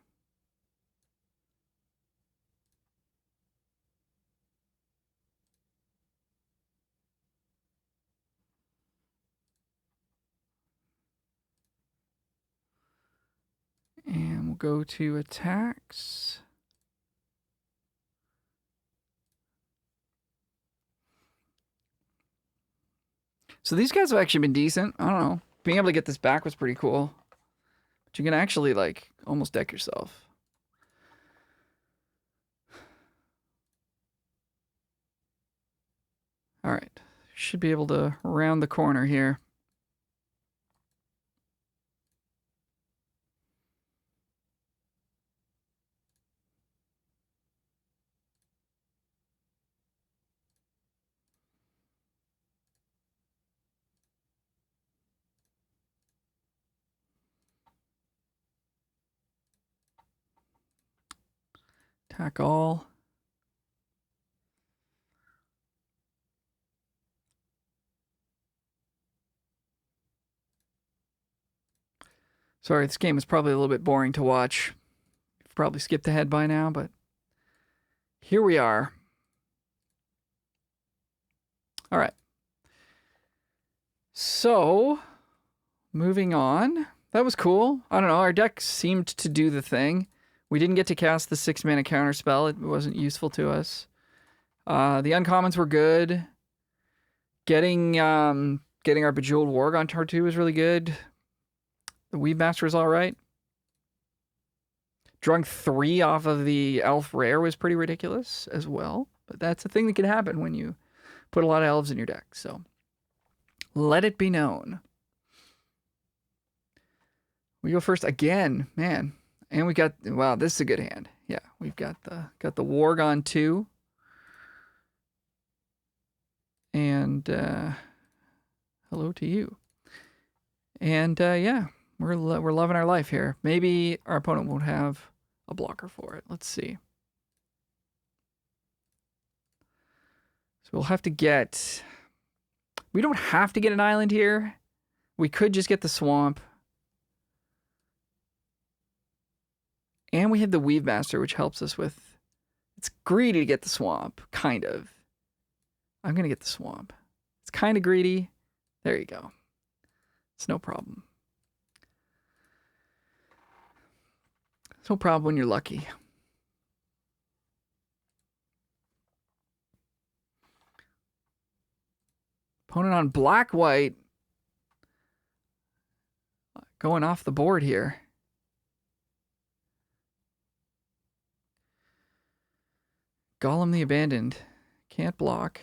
And we'll go to attacks. So these guys have actually been decent. I don't know. Being able to get this back was pretty cool. But you can actually, like, almost deck yourself. All right. Should be able to round the corner here. Attack all. Sorry, this game is probably a little bit boring to watch. You've probably skipped ahead by now, but here we are. All right. So, moving on. That was cool. I don't know. Our deck seemed to do the thing. We didn't get to cast the 6-mana counter spell. It wasn't useful to us. The uncommons were good. Getting our Bejeweled Warg on turn 2 was really good. The Weavemaster was all right. Drawing 3 off of the Elf Rare was pretty ridiculous as well. But that's a thing that can happen when you put a lot of elves in your deck. So let it be known. We go first again, man. And we got, wow, this is a good hand. Yeah, we've got the Wargon 2. And hello to you. And yeah, we're loving our life here. Maybe our opponent won't have a blocker for it. Let's see. So we'll have to get... We don't have to get an island here. We could just get the swamp. And we have the Weave Master, which helps us with... It's greedy to get the swamp, kind of. I'm going to get the swamp. It's kind of greedy. There you go. It's no problem. It's no problem when you're lucky. Opponent on black-white. Going off the board here. Golem the Abandoned. Can't block.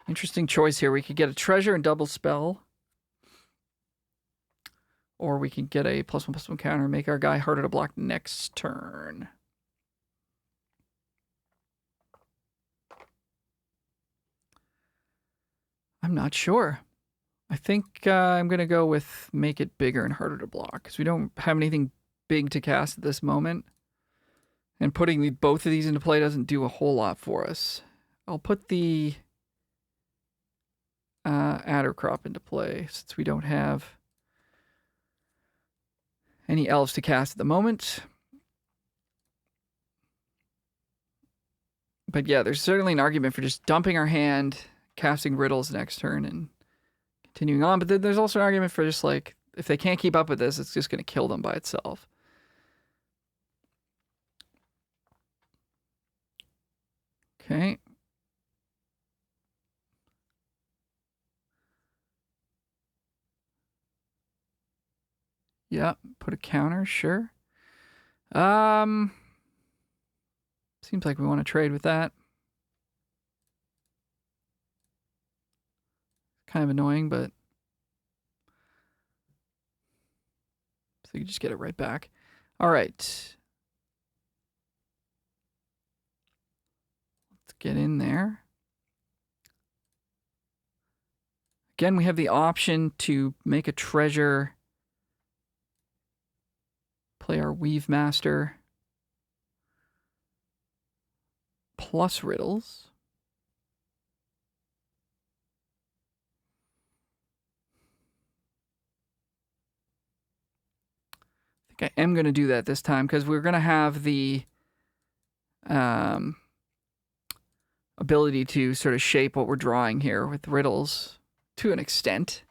Interesting choice here. We could get a treasure and double spell. Or we can get a +1/+1 counter and make our guy harder to block next turn. I'm not sure. I think I'm going to go with make it bigger and harder to block because we don't have anything big to cast at this moment. And putting both of these into play doesn't do a whole lot for us. I'll put the Adder Crop into play since we don't have any elves to cast at the moment. But yeah, there's certainly an argument for just dumping our hand, casting riddles next turn, and continuing on. But then there's also an argument for just like, if they can't keep up with this, it's just going to kill them by itself. Okay. Yeah, put a counter, sure. Seems like we want to trade with that. Kind of annoying, but so you just get it right back. All right. Let's get in there. Again, we have the option to make a treasure, play our Weave Master, plus riddles. I think I am going to do that this time because we're going to have the ability to sort of shape what we're drawing here with riddles to an extent.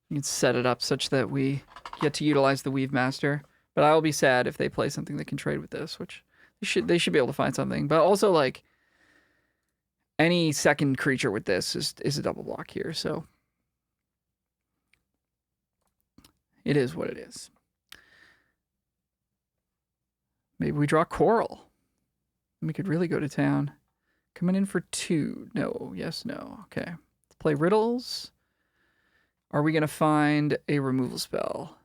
You can set it up such that we get to utilize the Weave Master. But I will be sad if they play something that can trade with this, which they should be able to find something. But also, like, any second creature with this is a double block here, so it is what it is. Maybe we draw Coral. We could really go to town. Coming in for 2. No. Yes, no. Okay. Let's play riddles. Are we going to find a removal spell?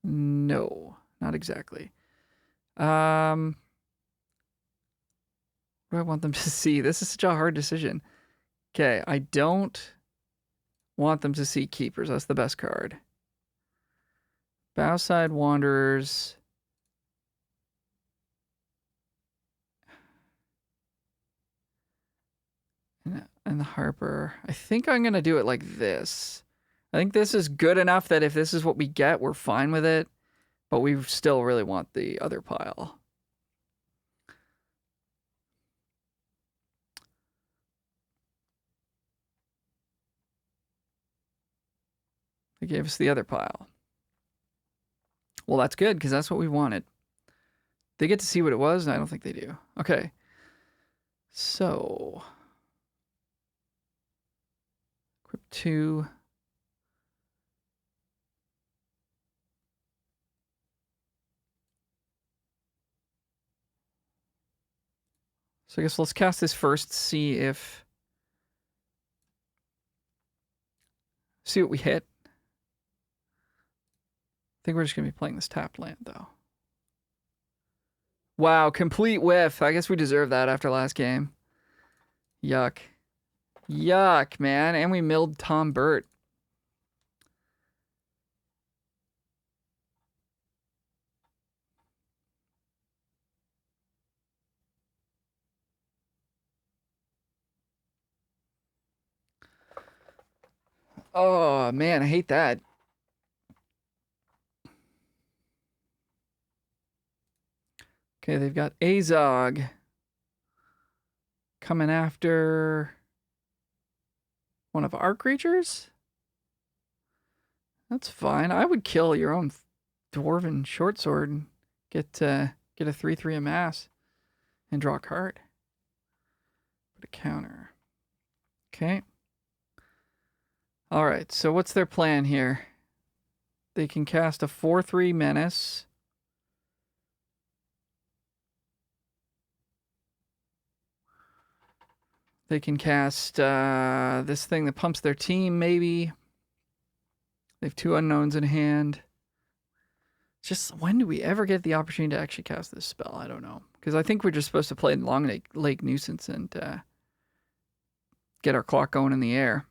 No. Not exactly. What do I want them to see? This is such a hard decision. Okay, I don't want them to see Keepers. That's the best card. Bowside Wanderers. And the Harper. I think I'm going to do it like this. I think this is good enough that if this is what we get, we're fine with it. But we still really want the other pile. They gave us the other pile. Well, that's good, because that's what we wanted. They get to see what it was, and I don't think they do. Okay. So. Equip 2. So I guess let's cast this first, see if See what we hit. I think we're just going to be playing this tapped land, though. Wow, complete whiff. I guess we deserve that after last game. Yuck. Yuck, man. And we milled Tom Burt. Oh, man, I hate that. Okay, they've got Azog coming after one of our creatures? That's fine. I would kill your own Dwarven short sword and get a 3/3 amass and draw a card. Put a counter. Okay. All right, so what's their plan here? They can cast a 4/3 menace. They can cast this thing that pumps their team, maybe. They have 2 unknowns in hand. Just when do we ever get the opportunity to actually cast this spell? I don't know. Because I think we're just supposed to play Long Lake Nuisance and get our clock going in the air.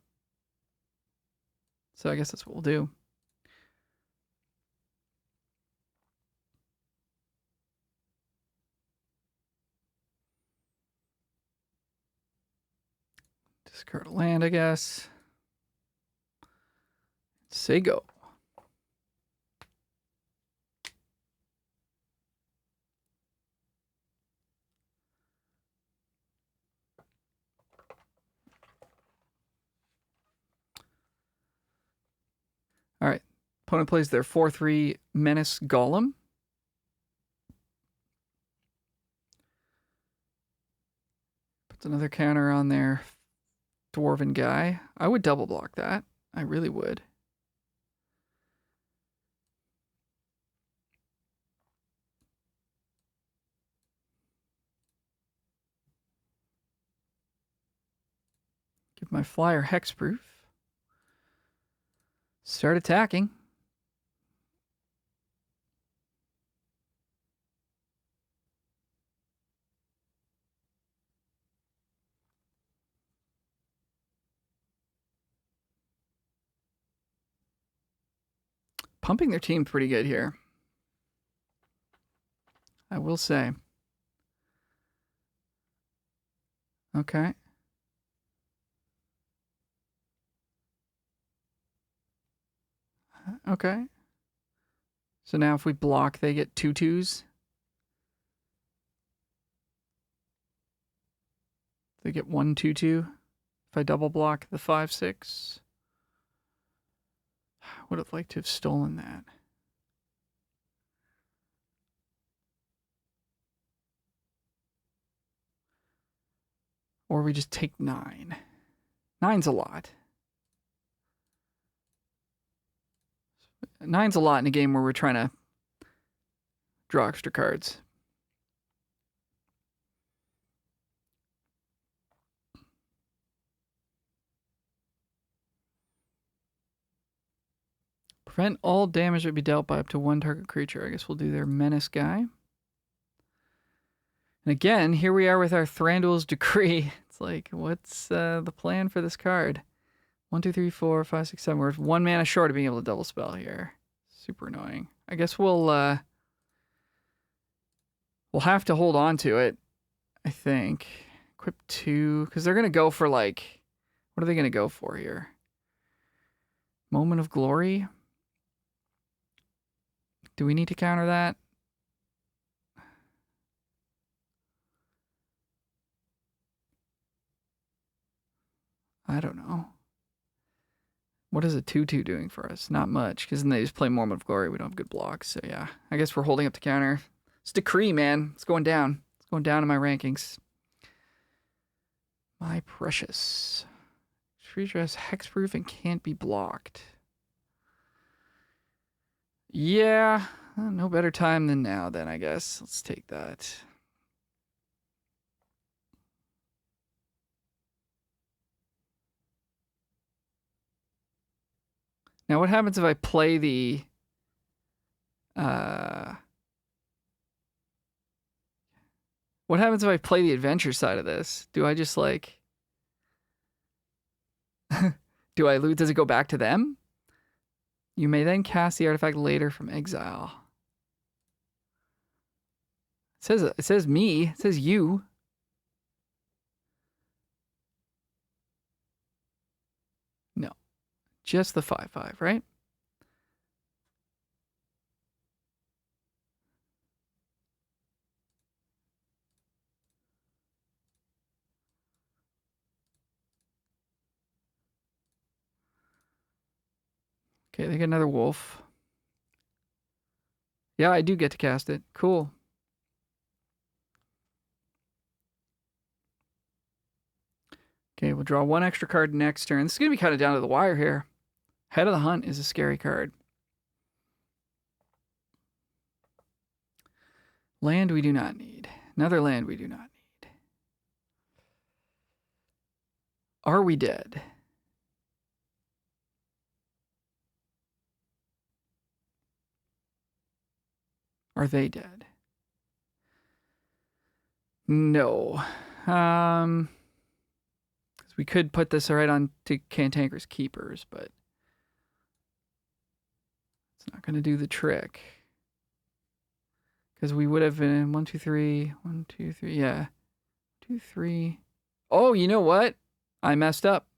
So I guess that's what we'll do. Discard a land, I guess. Say go. All right. Opponent plays their 4/3 Menace Golem. Puts another counter on their Dwarven guy. I would double block that. I really would. Give my flyer hexproof. Start attacking. Pumping their team pretty good here, I will say. Okay. Okay. So now if we block, they get 2/2s. They get 1/2/2. If I double block the 5/6. Would have liked to have stolen that. Or we just take 9. 9's a lot. 9's a lot in a game where we're trying to draw extra cards. Prevent all damage that be dealt by up to 1 target creature. I guess we'll do their Menace guy. And again, here we are with our Thranduil's Decree. It's like, what's the plan for this card? 1, 2, 3, 4, 5, 6, 7. We're 1 mana short of being able to double spell here. Super annoying. I guess we'll have to hold on to it, I think. Equip 2, because they're going to go for like, what are they going to go for here? Moment of Glory? Do we need to counter that? I don't know. What is a 2/2 doing for us? Not much, because then they just play Moment of Glory. We don't have good blocks, so yeah. I guess we're holding up the counter. It's Decree, man. It's going down. It's going down in my rankings. My precious. Creature has hexproof and can't be blocked. Yeah, no better time than now then, I guess. Let's take that. Now, what happens if I play the... what happens if I play the adventure side of this? Do I just, like... do I lose? Does it go back to them? You may then cast the artifact later from exile. It says me. It says you. No. Just the 5/5, right? Okay, they get another wolf. Yeah, I do get to cast it. Cool. Okay, we'll draw one extra card next turn. This is going to be kind of down to the wire here. Head of the Hunt is a scary card. Land we do not need. Another land we do not need. Are we dead? Are they dead? No. We could put this right on to Cantanker's Keepers, but it's not going to do the trick. Because we would have been 1, 2, 3, 1, 2, 3, yeah. 2, 3. Oh, you know what? I messed up.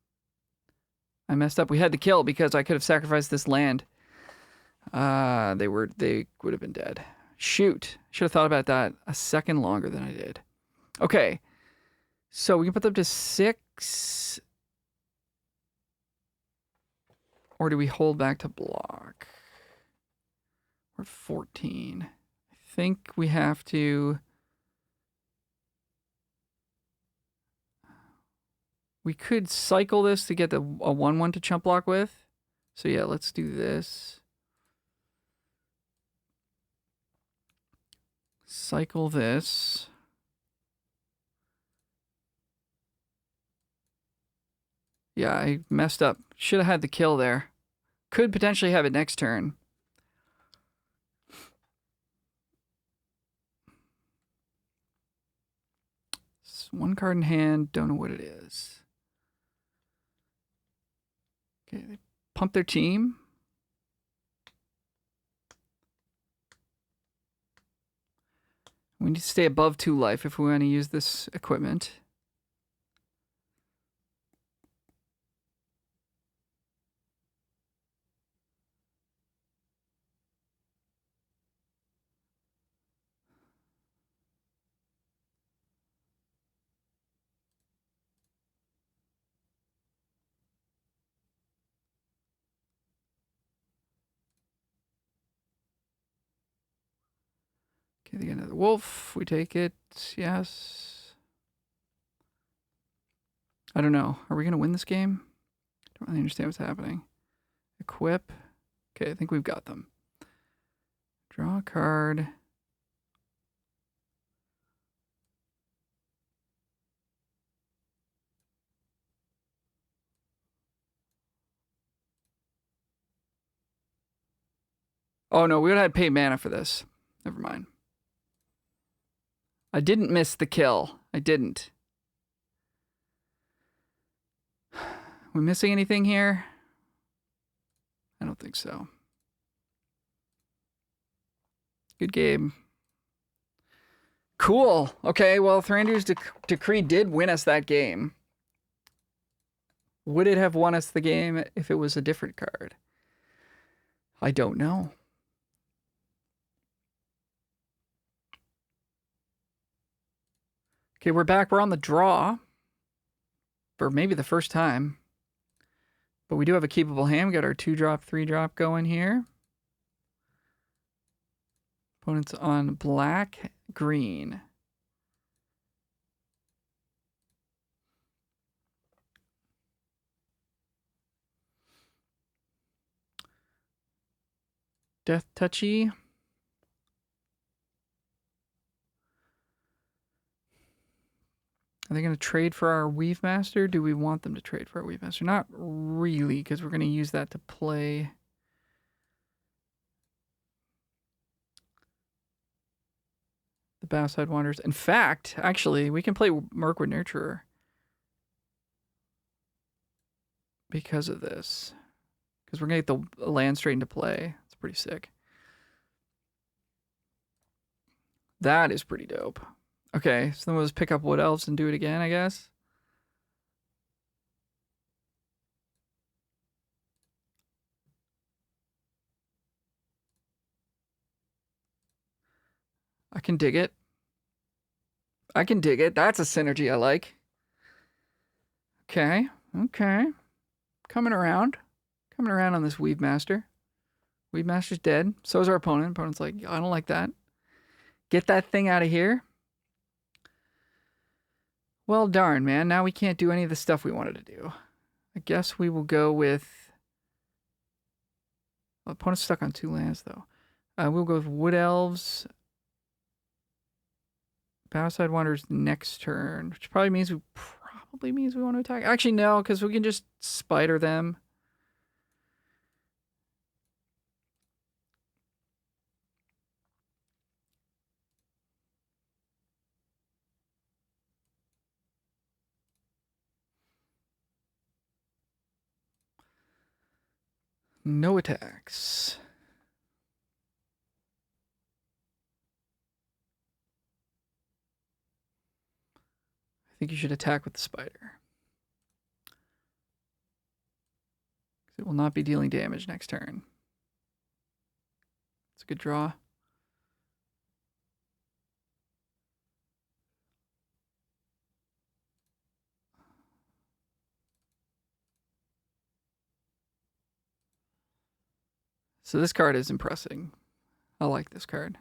We had to kill because I could have sacrificed this land. They would have been dead. Shoot. Should have thought about that a second longer than I did. Okay. So we can put them to 6. Or do we hold back to block? We're at 14. I think we have to... We could cycle this to get a 1/1 to chump block with. So yeah, let's do this. Cycle this. Yeah, I messed up. Should have had the kill there. Could potentially have it next turn. It's one card in hand. Don't know what it is. Okay, they pump their team. We need to stay above 2 life if we want to use this equipment. Okay, they get another wolf. We take it. Yes. I don't know. Are we going to win this game? Don't really understand what's happening. Equip. Okay, I think we've got them. Draw a card. Oh no, we would have had to pay mana for this. Never mind. I didn't miss the kill. I didn't. We missing anything here? I don't think so. Good game. Cool. Okay, well, Thranduir's Decree did win us that game. Would it have won us the game if it was a different card? I don't know. Okay, we're back. We're on the draw. For maybe the first time. But we do have a keepable hand. We got our 2-drop, 3-drop going here. Opponent's on black, green. Death Touchy. Are they going to trade for our Weave Master? Do we want them to trade for our Weave Master? Not really, because we're going to use that to play The Bowside Wanderers. In fact, actually, we can play Mirkwood Nurturer because of this. Because we're going to get the land straight into play. It's pretty sick. That is pretty dope. Okay, so then we'll just pick up Wood Elves and do it again, I guess. I can dig it. I can dig it. That's a synergy I like. Okay, okay. Coming around. Coming around on this Weave Master. Weave Master's dead. So is our opponent. Opponent's like, I don't like that. Get that thing out of here. Well, darn, man. Now we can't do any of the stuff we wanted to do. I guess we will go with... Well, opponent's stuck on 2 lands, though. We'll go with Wood Elves. Bowside Wanderers next turn, which probably means we want to attack. Actually, no, because we can just spider them. No attacks. I think you should attack with the spider. It will not be dealing damage next turn. It's a good draw. So this card is impressing. I like this card.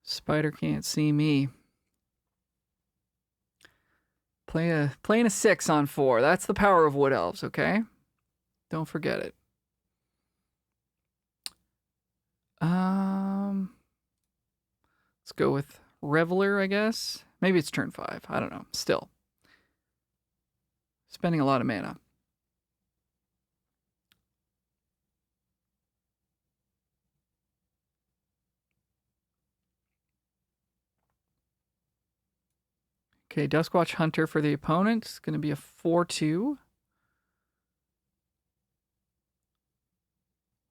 Spider can't see me. Playing a 6 on 4. That's the power of Wood Elves, okay? Don't forget it. Let's go with Reveler, I guess. Maybe it's turn 5. I don't know. Still. Spending a lot of mana. Okay, Duskwatch Hunter for the opponent. It's going to be a 4/2.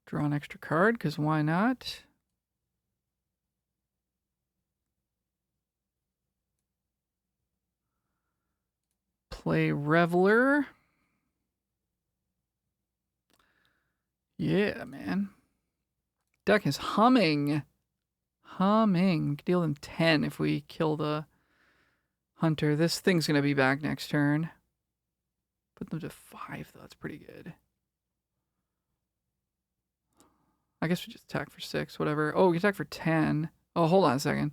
Draw an extra card, because why not? Play Reveler. Yeah, man. Deck is humming. Humming. We can deal them 10 if we kill the Hunter. This thing's going to be back next turn. Put them to 5, though. That's pretty good. I guess we just attack for 6, whatever. Oh, we can attack for 10. Oh, hold on a second.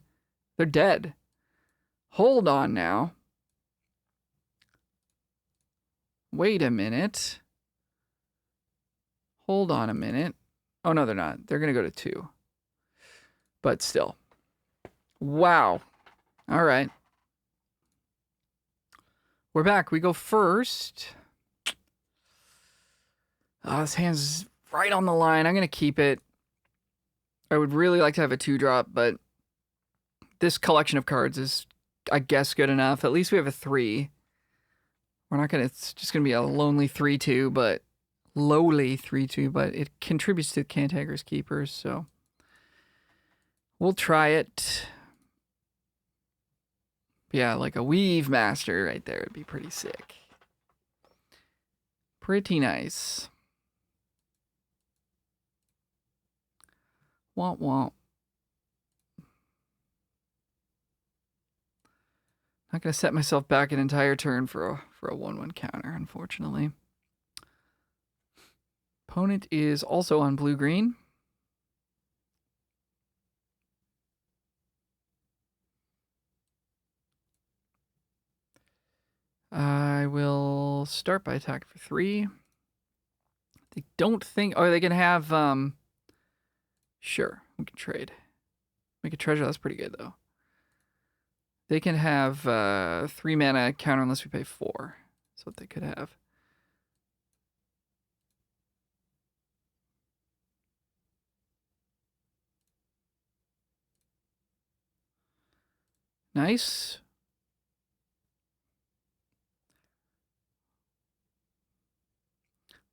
They're dead. Hold on now. Wait a minute. Hold on a minute. Oh, no, they're not. They're going to go to 2. But still. Wow. All right. We're back. We go first. Oh, this hand's right on the line. I'm going to keep it. I would really like to have a 2-drop, but this collection of cards is, I guess, good enough. At least we have a 3. We're not going to, it's just going to be a lonely 3/2, but lowly 3/2, but it contributes to Cantanker's Keepers, so we'll try it. Yeah, like a Weave Master right there would be pretty sick. Pretty nice. Womp womp. Not going to set myself back an entire turn for a 1/1 counter, unfortunately. Opponent is also on blue-green. I will start by attacking for 3. They don't think... Oh, they can have... Sure, we can trade. Make a treasure, that's pretty good, though. They can have 3 mana counter unless we pay 4. That's what they could have. Nice.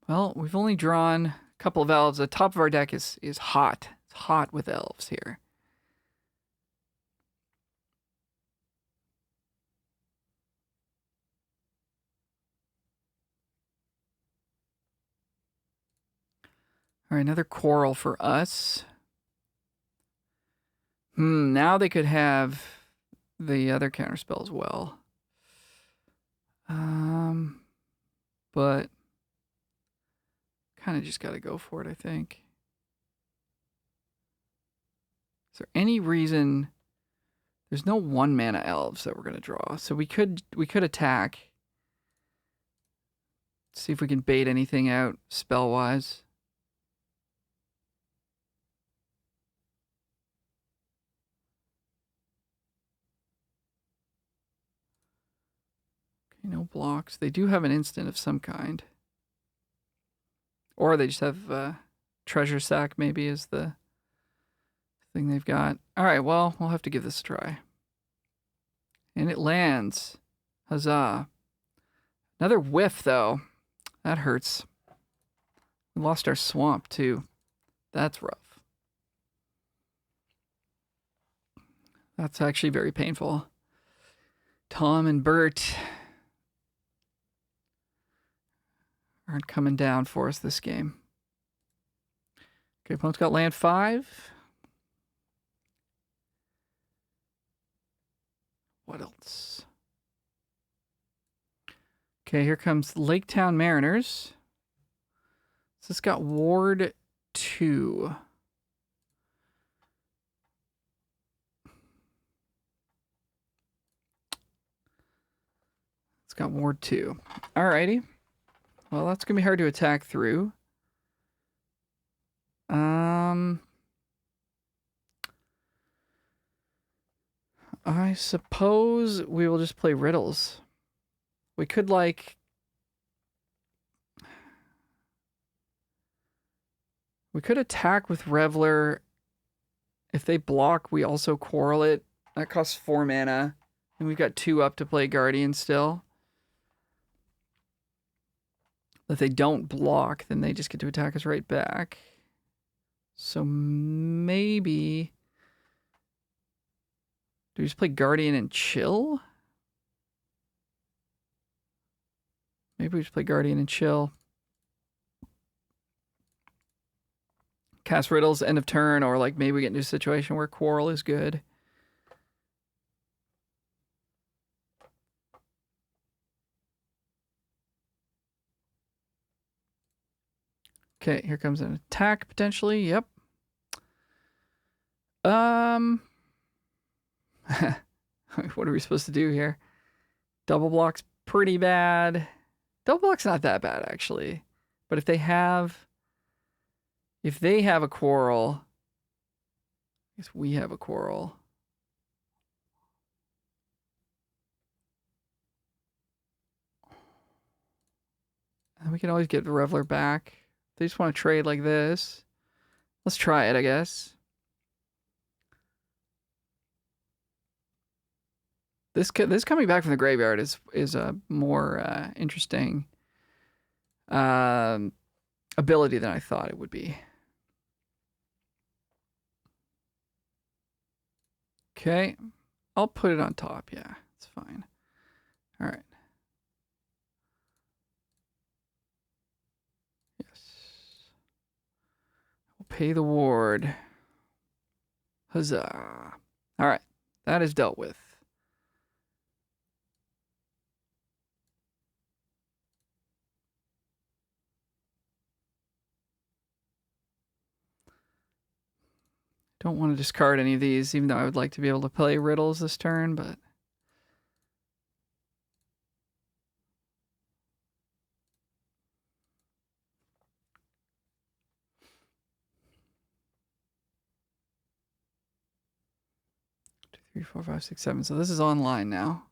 Well, we've only drawn a couple of elves. The top of our deck is hot. It's hot with elves here. All right, another coral for us. Now they could have the other counterspell as well. But kind of just got to go for it, I think. Is there any reason? There's no 1-mana elves that we're going to draw, so we could attack. See if we can bait anything out spell-wise. Okay, no blocks. They do have an instant of some kind. Or they just have treasure sack maybe is the thing they've got. All right, well, we'll have to give this a try. And it lands. Huzzah. Another whiff, though. That hurts. We lost our swamp, too. That's rough. That's actually very painful. Tom and Bert aren't coming down for us this game. Okay, opponent's got land 5. What else? Okay, here comes Lake Town Mariners. So it's got Ward 2. It's got Ward 2. Alrighty. Well, that's going to be hard to attack through. I suppose we will just play riddles. We could, like... We could attack with Reveler. If they block, we also quarrel it. That costs 4 mana. And we've got 2 up to play Guardian still. If they don't block, then they just get to attack us right back. So maybe... Do we just play Guardian and chill? Maybe we just play Guardian and chill. Cast riddles, end of turn, or like maybe we get into a situation where quarrel is good. Okay, here comes an attack potentially. Yep. What are we supposed to do here? Double block's pretty bad. Double block's not that bad actually. But if they have a quarrel, I guess we have a quarrel. And we can always get the Reveler back. They just want to trade like this. Let's try it, I guess. This coming back from the graveyard is a more interesting ability than I thought it would be. Okay, I'll put it on top. Yeah, it's fine. All right. Yes. We'll pay the ward. Huzzah. All right, that is dealt with. Don't want to discard any of these, even though I would like to be able to play riddles this turn, but... Two, 3, 4, 5, 6, 7. So this is online now.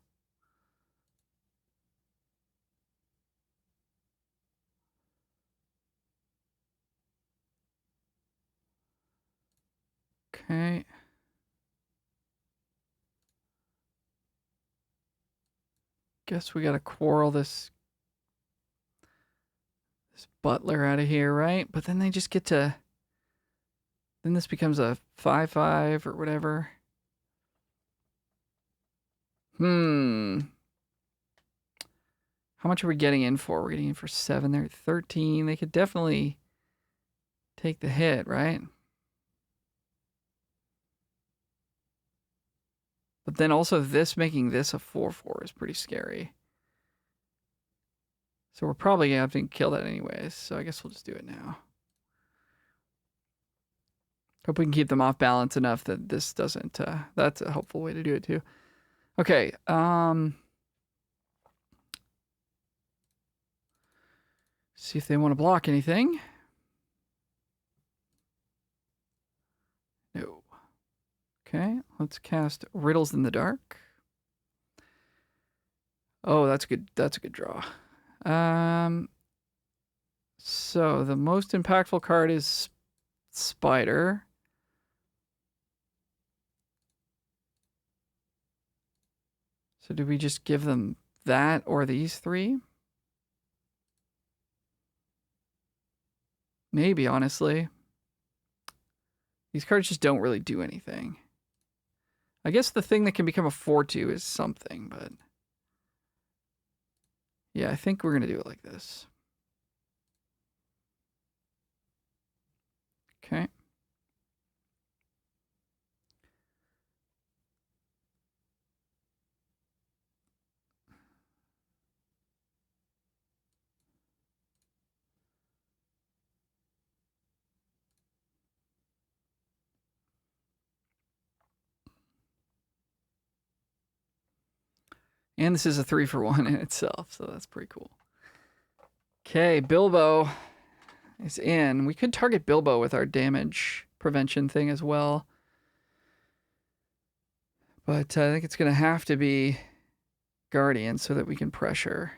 Okay. Guess we gotta quarrel this butler out of here, right? But then they just get to... Then this becomes a 5/5 or whatever. How much are we getting in for? We're getting in for 7. They're at 13. They could definitely take the hit, right? But then also this making this a 4/4 is pretty scary. So we're probably going to have to kill that anyways. So I guess we'll just do it now. Hope we can keep them off balance enough that this doesn't... that's a helpful way to do it too. Okay. See if they want to block anything. No. Okay, let's cast Riddles in the Dark. Oh, that's good. That's a good draw. So the most impactful card is Spider. So do we just give them that or these 3? Maybe, honestly. These cards just don't really do anything. I guess the thing that can become a 4/2 is something, but... Yeah, I think we're going to do it like this. Okay. And this is a 3-for-1 in itself, so that's pretty cool. Okay, Bilbo is in. We could target Bilbo with our damage prevention thing as well. But I think it's going to have to be Guardian so that we can pressure.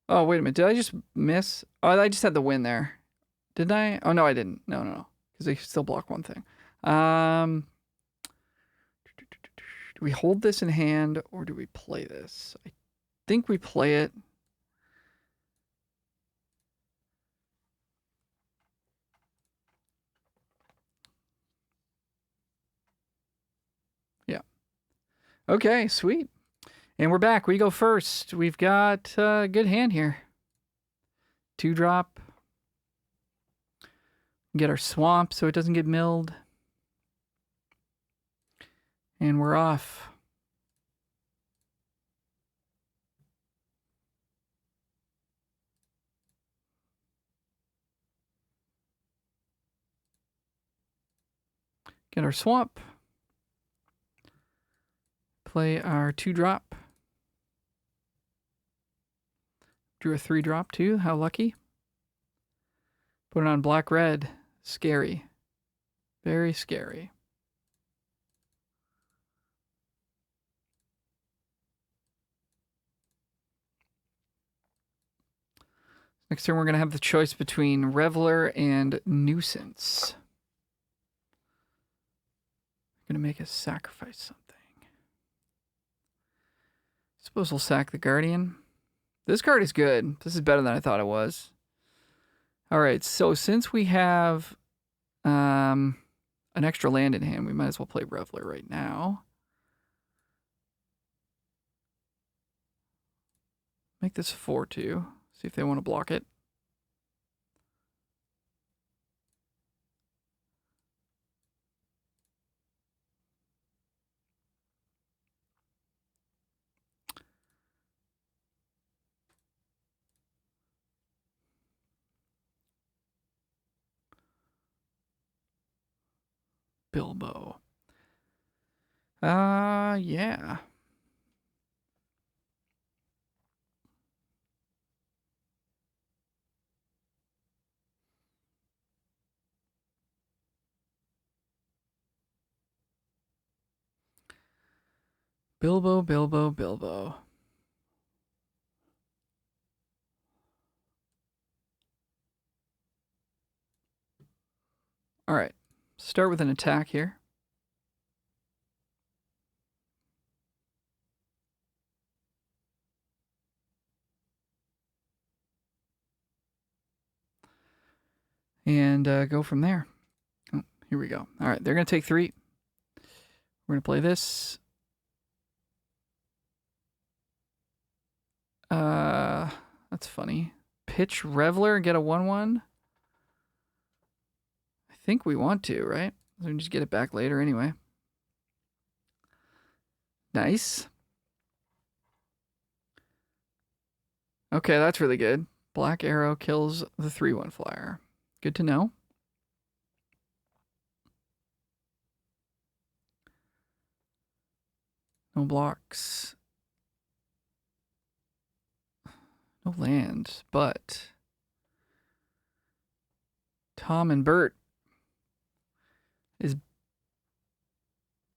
Oh, wait a minute. Did I just miss? Oh, I just had the win there. Didn't I? Oh, no, I didn't. No. Because they still block one thing. Do we hold this in hand or do we play this? I think we play it. Yeah. Okay, sweet. And we're back. We go first. We've got a good hand here. 2-drop. Get our swamp so it doesn't get milled. And we're off. Get our swamp. Play our 2-drop. Drew a 3-drop too. How lucky. Put it on black-red. Scary. Very scary. Next turn, we're going to have the choice between Reveler and Nuisance. I'm going to make us sacrifice something. Suppose we'll sack the Guardian. This card is good. This is better than I thought it was. All right, so since we have an extra land in hand, we might as well play Reveler right now. Make this 4/2. See if they want to block it. Bilbo. Yeah. Bilbo. All right. Start with an attack here. And go from there. Oh, here we go. All right, they're going to take 3. We're going to play this. That's funny. Pitch Reveler, get a 1/1. I think we want to, right? We can just get it back later anyway. Nice. Okay, that's really good. Black Arrow kills the 3/1 flyer. Good to know. No blocks. No land, but Tom and Bert is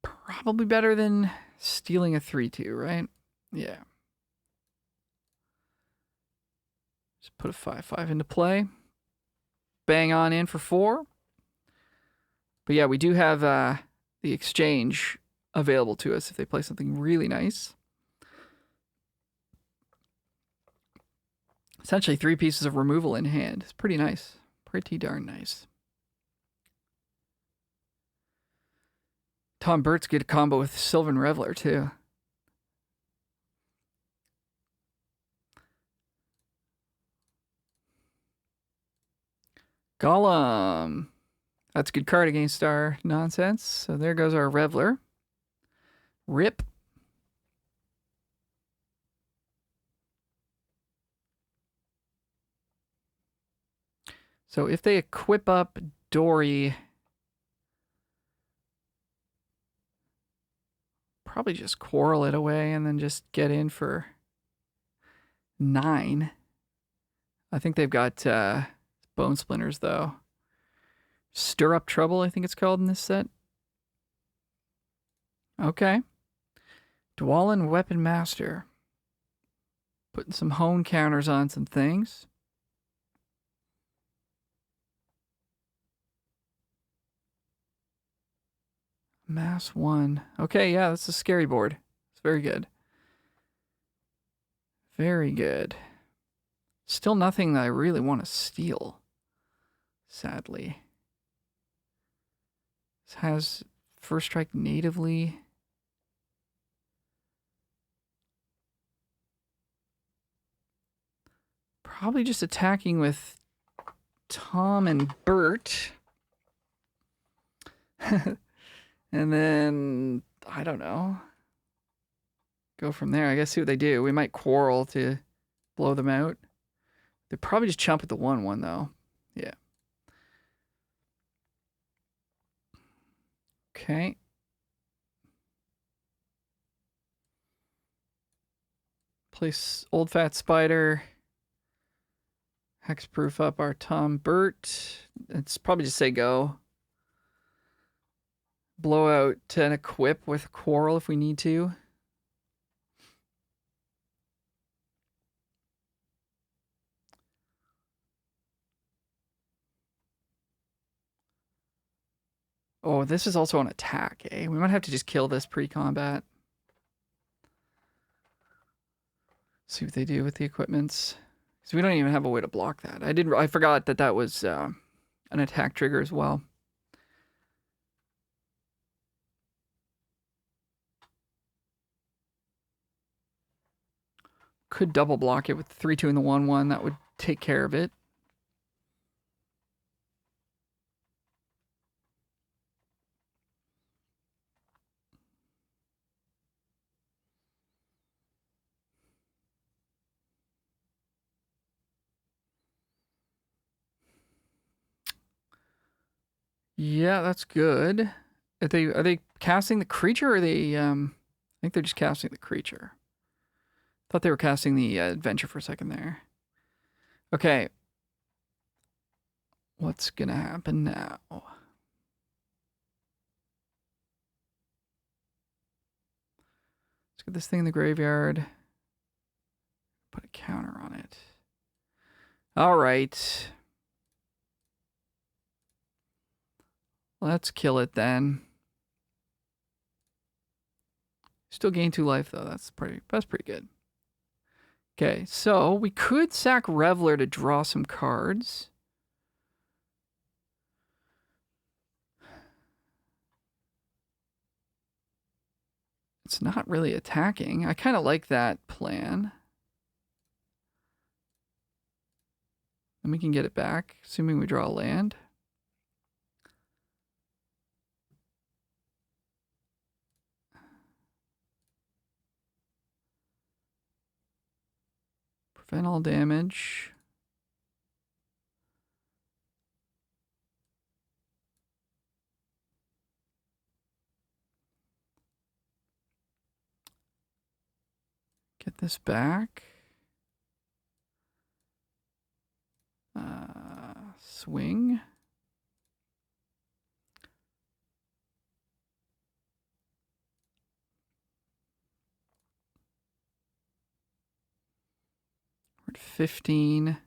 probably better than stealing a 3/2, right? Yeah. Just put a 5/5 into play. Bang on in for 4. But yeah, we do have the exchange available to us if they play something really nice. Essentially 3 pieces of removal in hand. It's pretty nice. Pretty darn nice. Tom Bert's good combo with Sylvan Reveler too. Golem. That's a good card against our nonsense. So there goes our Reveler. Rip. So if they equip up Dory, probably just quarrel it away and then just get in for 9. I think they've got Bone Splinters, though. Stir Up Trouble, I think it's called in this set. Okay. Dwalin Weapon Master. Putting some hone counters on some things. Mass 1. Okay, yeah, that's a scary board. It's very good. Very good. Still nothing that I really want to steal, sadly. This has first strike natively. Probably just attacking with Tom and Bert. And then, I don't know. Go from there. I guess see what they do. We might quarrel to blow them out. They probably just chump at the 1/1 though. Yeah. Okay. Place Old Fat Spider. Hexproof up our Tom Bert. It's probably just say go. Blow out an equip with Quarrel if we need to. Oh, this is also an attack, eh? We might have to just kill this pre-combat. See what they do with the equipments. Because we don't even have a way to block that. I forgot that that was an attack trigger as well. Could double block it with the 3/2 and the 1/1. That would take care of it. Yeah, that's good. Are they casting the creature or are they I think they're just casting the creature. Thought they were casting the adventure for a second there. Okay. What's gonna happen now? Let's get this thing in the graveyard. Put a counter on it. All right. Let's kill it then. Still gain 2 life though. That's pretty good. Okay, so we could sack Reveler to draw some cards. It's not really attacking. I kind of like that plan. And we can get it back, assuming we draw a land. Prevent all damage. Get this back. Swing. We're at 15.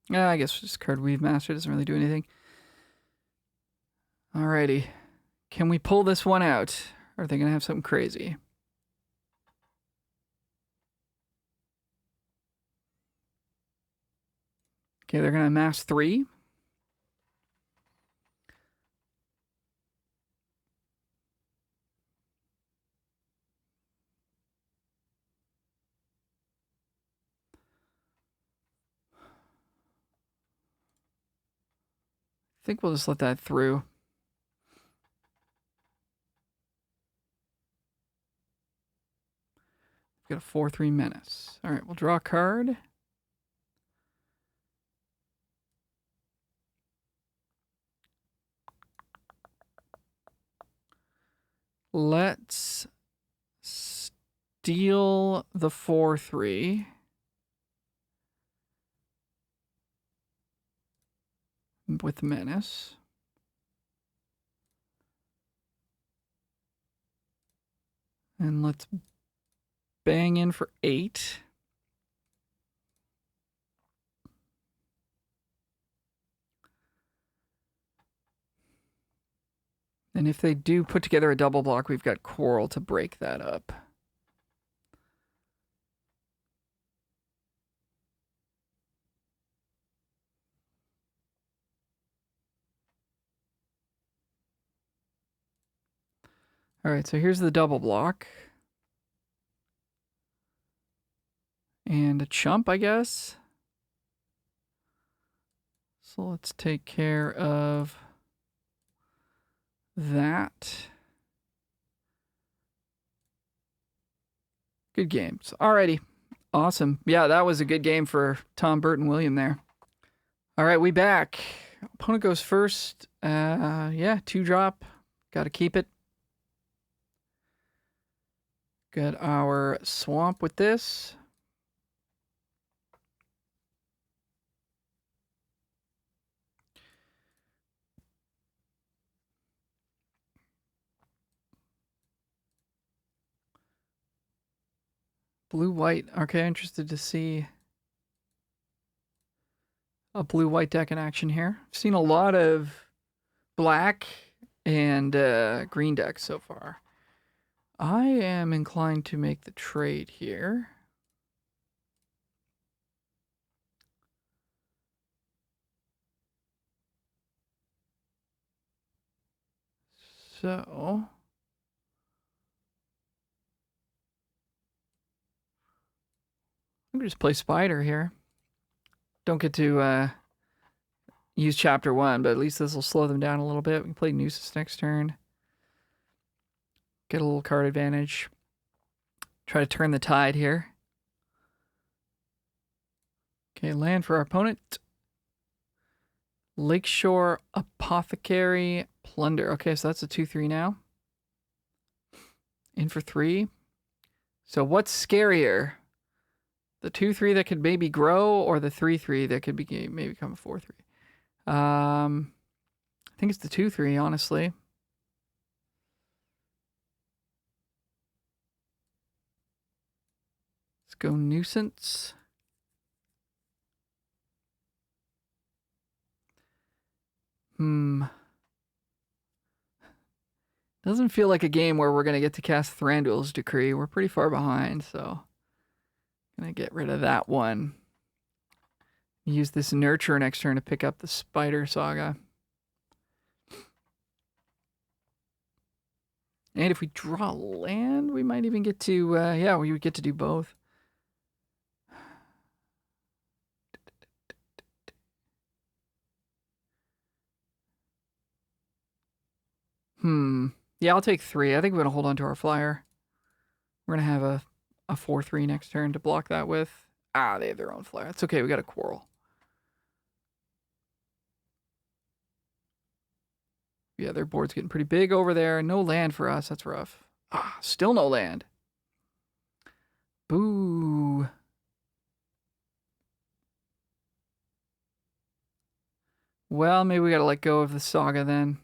Yeah, I guess just card Weave Master doesn't really do anything. Alrighty. Can we pull this one out? Or are they going to have something crazy? Okay, they're going to amass 3. I think we'll just let that through. We've got a 4/3 menace. All right, we'll draw a card. Let's steal the 4/3. With menace. And let's bang in for 8. And if they do put together a double block, we've got Coral to break that up. All right, so here's the double block. And a chump, I guess. So let's take care of that. Good games. Alrighty. Awesome. Yeah, that was a good game for Tom, Bert, and William there. All right, we back. Opponent goes first. Yeah, 2-drop. Got to keep it. Got our swamp with this. Blue-white. Okay, interested to see a blue-white deck in action here. I've seen a lot of black and green decks so far. I am inclined to make the trade here. So I'm gonna just play Spider here. Don't get to use Chapter 1, but at least this will slow them down a little bit. We can play Nuisance next turn. Get a little card advantage. Try to turn the tide here. Okay, land for our opponent. Lakeshore Apothecary Plunder. Okay, so that's a 2/3 now. In for 3. So what's scarier? The 2/3 that could maybe grow, or the 3/3 that could maybe become a 4/3? I think it's the 2/3, honestly. Let's go Nuisance. Doesn't feel like a game where we're going to get to cast Thranduil's Decree. We're pretty far behind, so gonna get rid of that one. Use this Nurture next turn to pick up the Spider Saga. And if we draw land, we might even get to, yeah, we would get to do both. Yeah, I'll take 3. I think we're going to hold on to our flyer. We're going to have a 4/3 next turn to block that with. Ah, they have their own flyer. It's okay, we got a Quarrel. Yeah, their board's getting pretty big over there. No land for us. That's rough. Ah, still no land. Boo. Well, maybe we got to let go of the Saga then.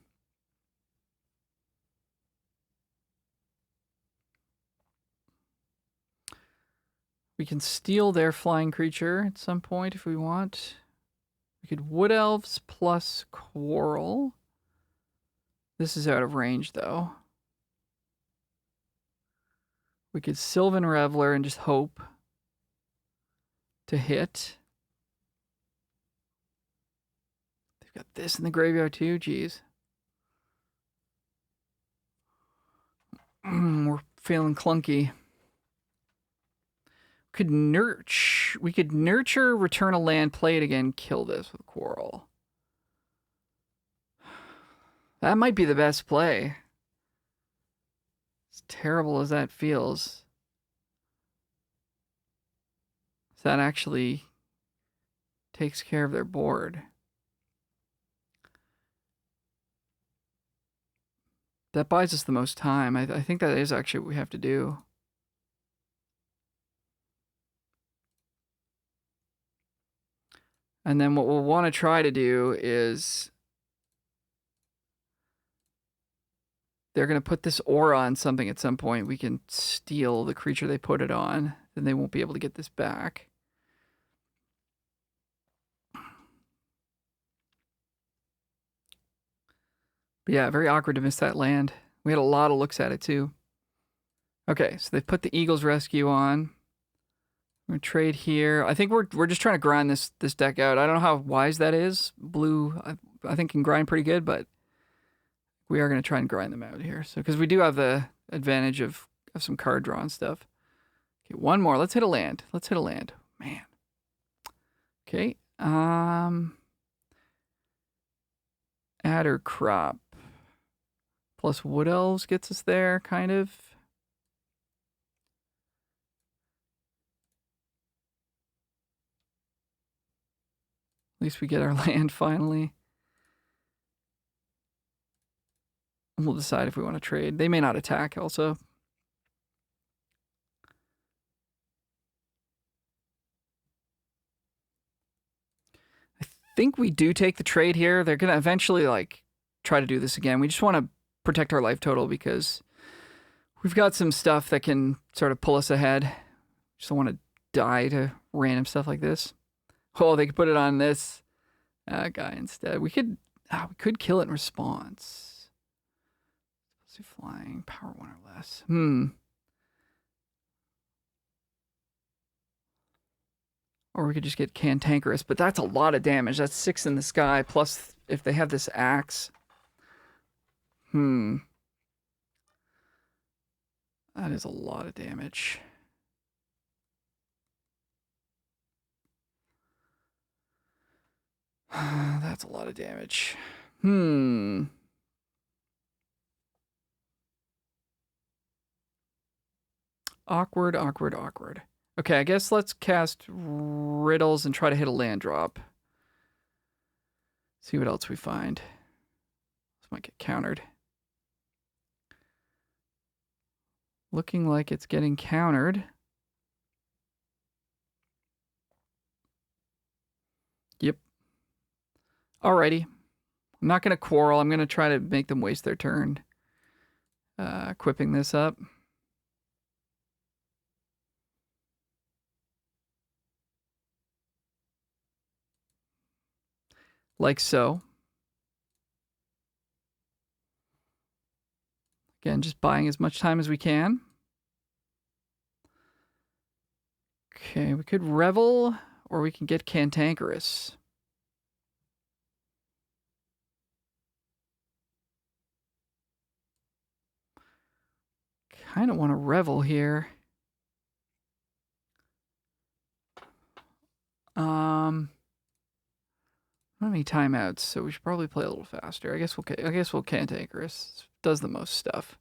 We can steal their flying creature at some point if we want. We could Wood Elves plus Quarrel. This is out of range, though. We could Sylvan Reveler and just hope to hit. They've got this in the graveyard, too. Jeez. We're feeling clunky. We could nurture, return a land, play it again, kill this with Quarrel. That might be the best play. As terrible as that feels. That actually takes care of their board. That buys us the most time. I think that is actually what we have to do. And then what we'll want to try to do is they're going to put this aura on something at some point. We can steal the creature they put it on. Then they won't be able to get this back. But yeah, very awkward to miss that land. We had a lot of looks at it too. Okay, so they've put the Eagle's Rescue on. We're gonna trade here. I think we're just trying to grind this deck out. I don't know how wise that is. Blue, I think can grind pretty good, but we are gonna try and grind them out here. So because we do have the advantage of some card draw and stuff. Okay, one more. Let's hit a land. Let's hit a land. Man. Okay. Adder Crop plus Wood Elves gets us there, kind of. At least we get our land finally. And we'll decide if we want to trade. They may not attack also. I think we do take the trade here. They're going to eventually like try to do this again. We just want to protect our life total because we've got some stuff that can sort of pull us ahead. Just don't want to die to random stuff like this. Oh, they could put it on this guy instead. We could kill it in response. Let's see, flying, power 1 or less. Or we could just get Cantankerous, but that's a lot of damage. That's 6 in the sky, plus if they have this axe. That is a lot of damage. That's a lot of damage. Awkward, awkward, awkward. Okay, I guess let's cast Riddles and try to hit a land drop. See what else we find. This might get countered. Looking like it's getting countered. Yep. Alrighty. I'm not going to quarrel. I'm going to try to make them waste their turn. Equipping this up. Like so. Again, just buying as much time as we can. Okay, we could Revel, or we can get Cantankerous. Kind of want to Revel here. I don't have any timeouts, so we should probably play a little faster. I guess we'll Cantankerous. Does the most stuff.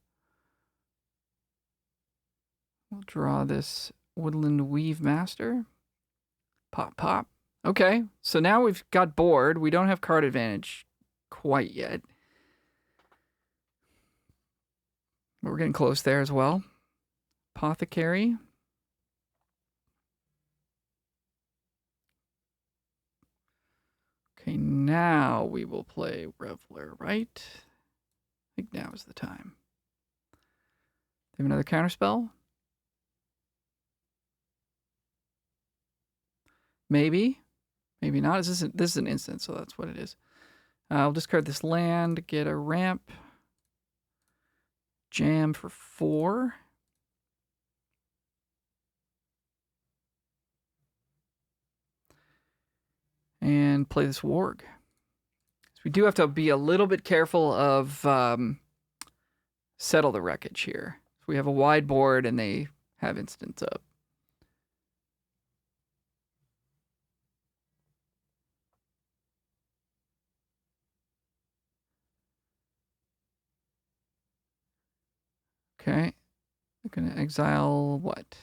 We'll draw this Woodland Weave Master. Pop, pop. Okay, so now we've got board. We don't have card advantage quite yet. But we're getting close there as well. Apothecary. Okay, now we will play Reveler, right? I think now is the time. They have another counterspell? Maybe. Maybe not. This is an instant, so that's what it is. I'll discard this land, get a ramp. Jam for 4. And play this Warg. So we do have to be a little bit careful of Settle the Wreckage here. So we have a wide board and they have instants up. Okay. I'm going to exile what?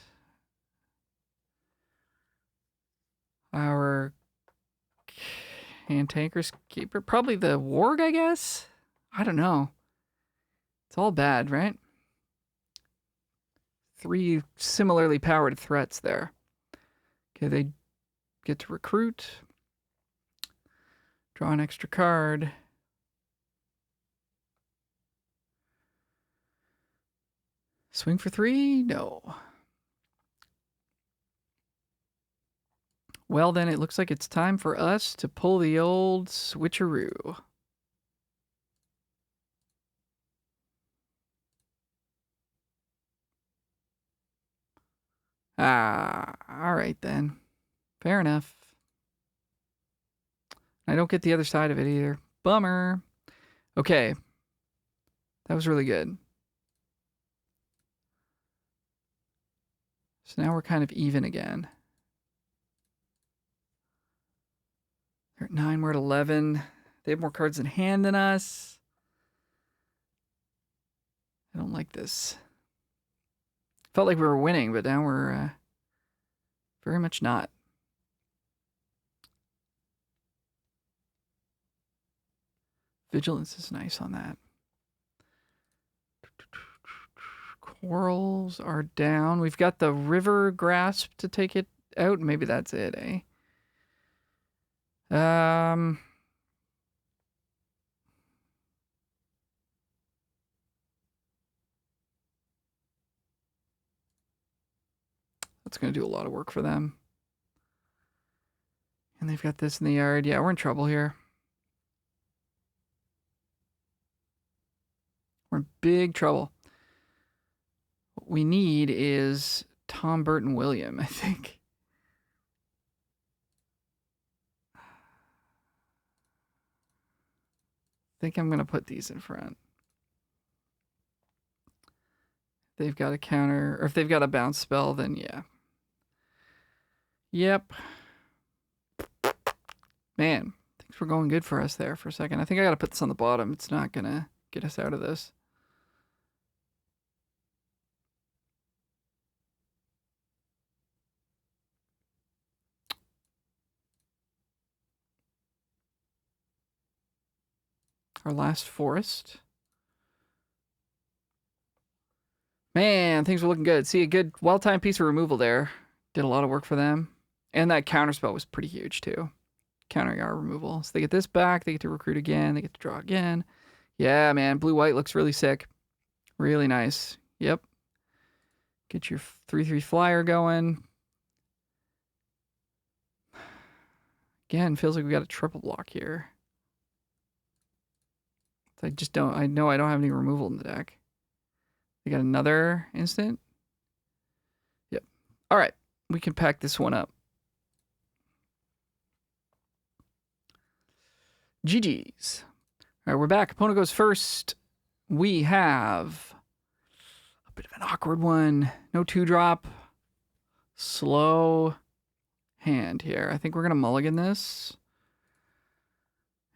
Our Cantankerous Keeper. Probably the Warg, I guess? I don't know. It's all bad, right? 3 similarly powered threats there. Okay, they get to recruit. Draw an extra card. Swing for 3? No. Well, then it looks like it's time for us to pull the old switcheroo. All right then. Fair enough. I don't get the other side of it either. Bummer. Okay. That was really good. So now we're kind of even again. They're at 9, we're at 11. They have more cards in hand than us. I don't like this. Felt like we were winning, but now we're very much not. Vigilance is nice on that. Corals are down. We've got the River Grasp to take it out. Maybe that's it, eh? That's going to do a lot of work for them. And they've got this in the yard. Yeah, we're in trouble here. We're in big trouble. What we need is Tom Burton William, I think. I think I'm going to put these in front. If they've got a counter, or if they've got a bounce spell, then yeah. Yep. Man, things were going good for us there for a second. I think I got to put this on the bottom. It's not going to get us out of this. Our last forest. Man, things were looking good. See, a good, well-timed piece of removal there. Did a lot of work for them. And that counterspell was pretty huge, too. countering our removal. So they get this back, they get to recruit again, they get to draw again. Yeah, man, blue-white looks really sick. Really nice. Yep. Get your 3/3 flyer going. Again, feels like we got a triple block here. I just don't, I know I don't have any removal in the deck. We got another instant. Yep. All right, we can pack this one up. GG's. All right, we're back. Opponent goes first. We have a bit of an awkward one. No 2-drop. Slow hand here. I think we're going to mulligan this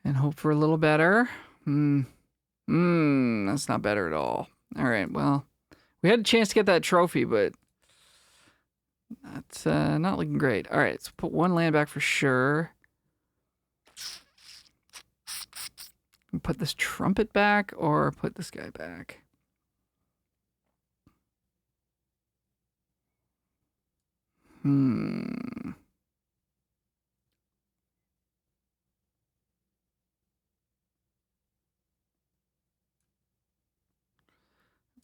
and hope for a little better. That's not better at all. All right, well, we had a chance to get that trophy, but that's not looking great. All right, let's put one land back for sure. Put this trumpet back or put this guy back.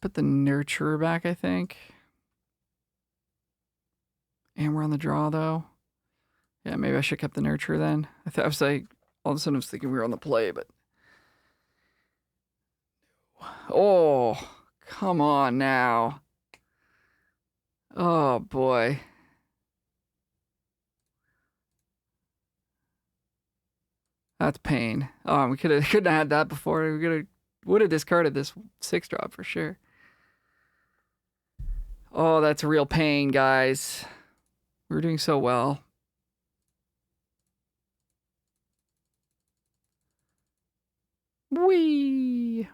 Put the nurturer back, I think. And we're on the draw, though. Yeah, maybe I should have kept the nurturer then. I was like, all of a sudden I was thinking we were on the play, but... Oh, come on now. Oh, boy. That's pain. Oh, we couldn't have had that before. We would have discarded this 6-drop for sure. Oh, that's real pain, guys. We're doing so well. Whee!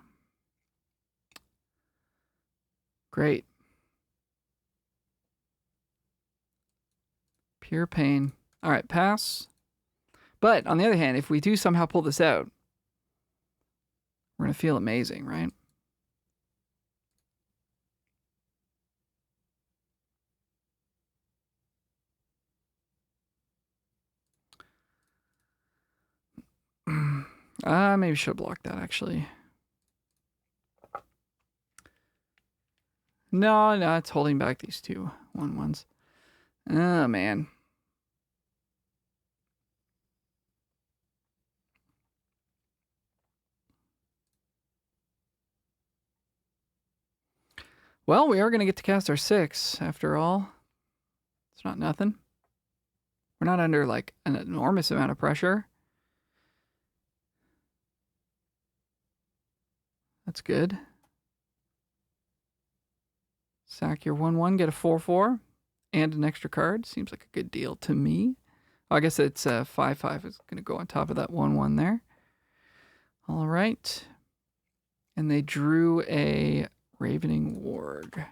Great. Pure pain. All right, pass. But on the other hand, if we do somehow pull this out, we're going to feel amazing, right? Maybe should have blocked that, actually. No, it's holding back these two 1/1s. Oh, man. Well, we are going to get to cast our 6, after all. It's not nothing. We're not under, like, an enormous amount of pressure. That's good. Sack your 1/1, get a 4/4, and an extra card. Seems like a good deal to me. Oh, I guess it's 5/5 is going to go on top of that 1/1 there. All right. And they drew a Ravening Warg.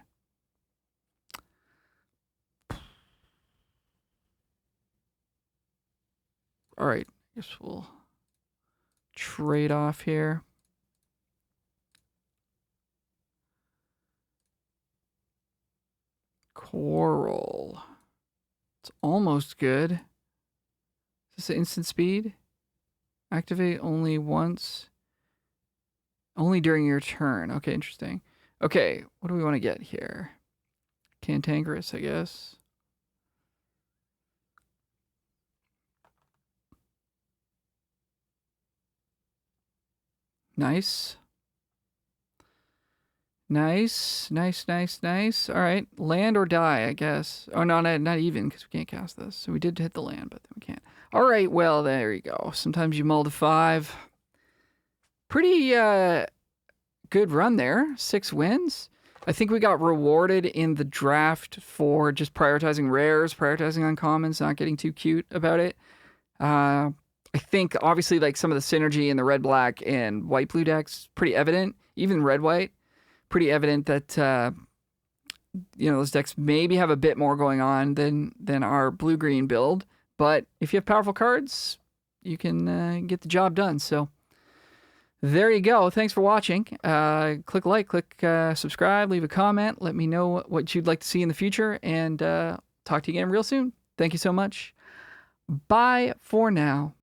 All right. I guess we'll trade off here. Coral. It's almost good. Is this instant speed? Activate only once. Only during your turn. Okay, interesting. Okay, what do we want to get here? Cantankerous, I guess. Nice. Nice. All right, land or die, I guess. Oh, no, not even, because we can't cast this. So we did hit the land, but then we can't. All right, well, there you go. Sometimes you mull to 5. Pretty good run there. 6 wins. I think we got rewarded in the draft for just prioritizing rares, prioritizing uncommons, not getting too cute about it. I think, obviously, like some of the synergy in the red-black and white-blue decks, pretty evident. Even red-white. Pretty evident that those decks maybe have a bit more going on than our blue-green build. But if you have powerful cards, you can get the job done. So there you go. Thanks for watching. Click like, click subscribe, leave a comment. Let me know what you'd like to see in the future, and talk to you again real soon. Thank you so much. Bye for now.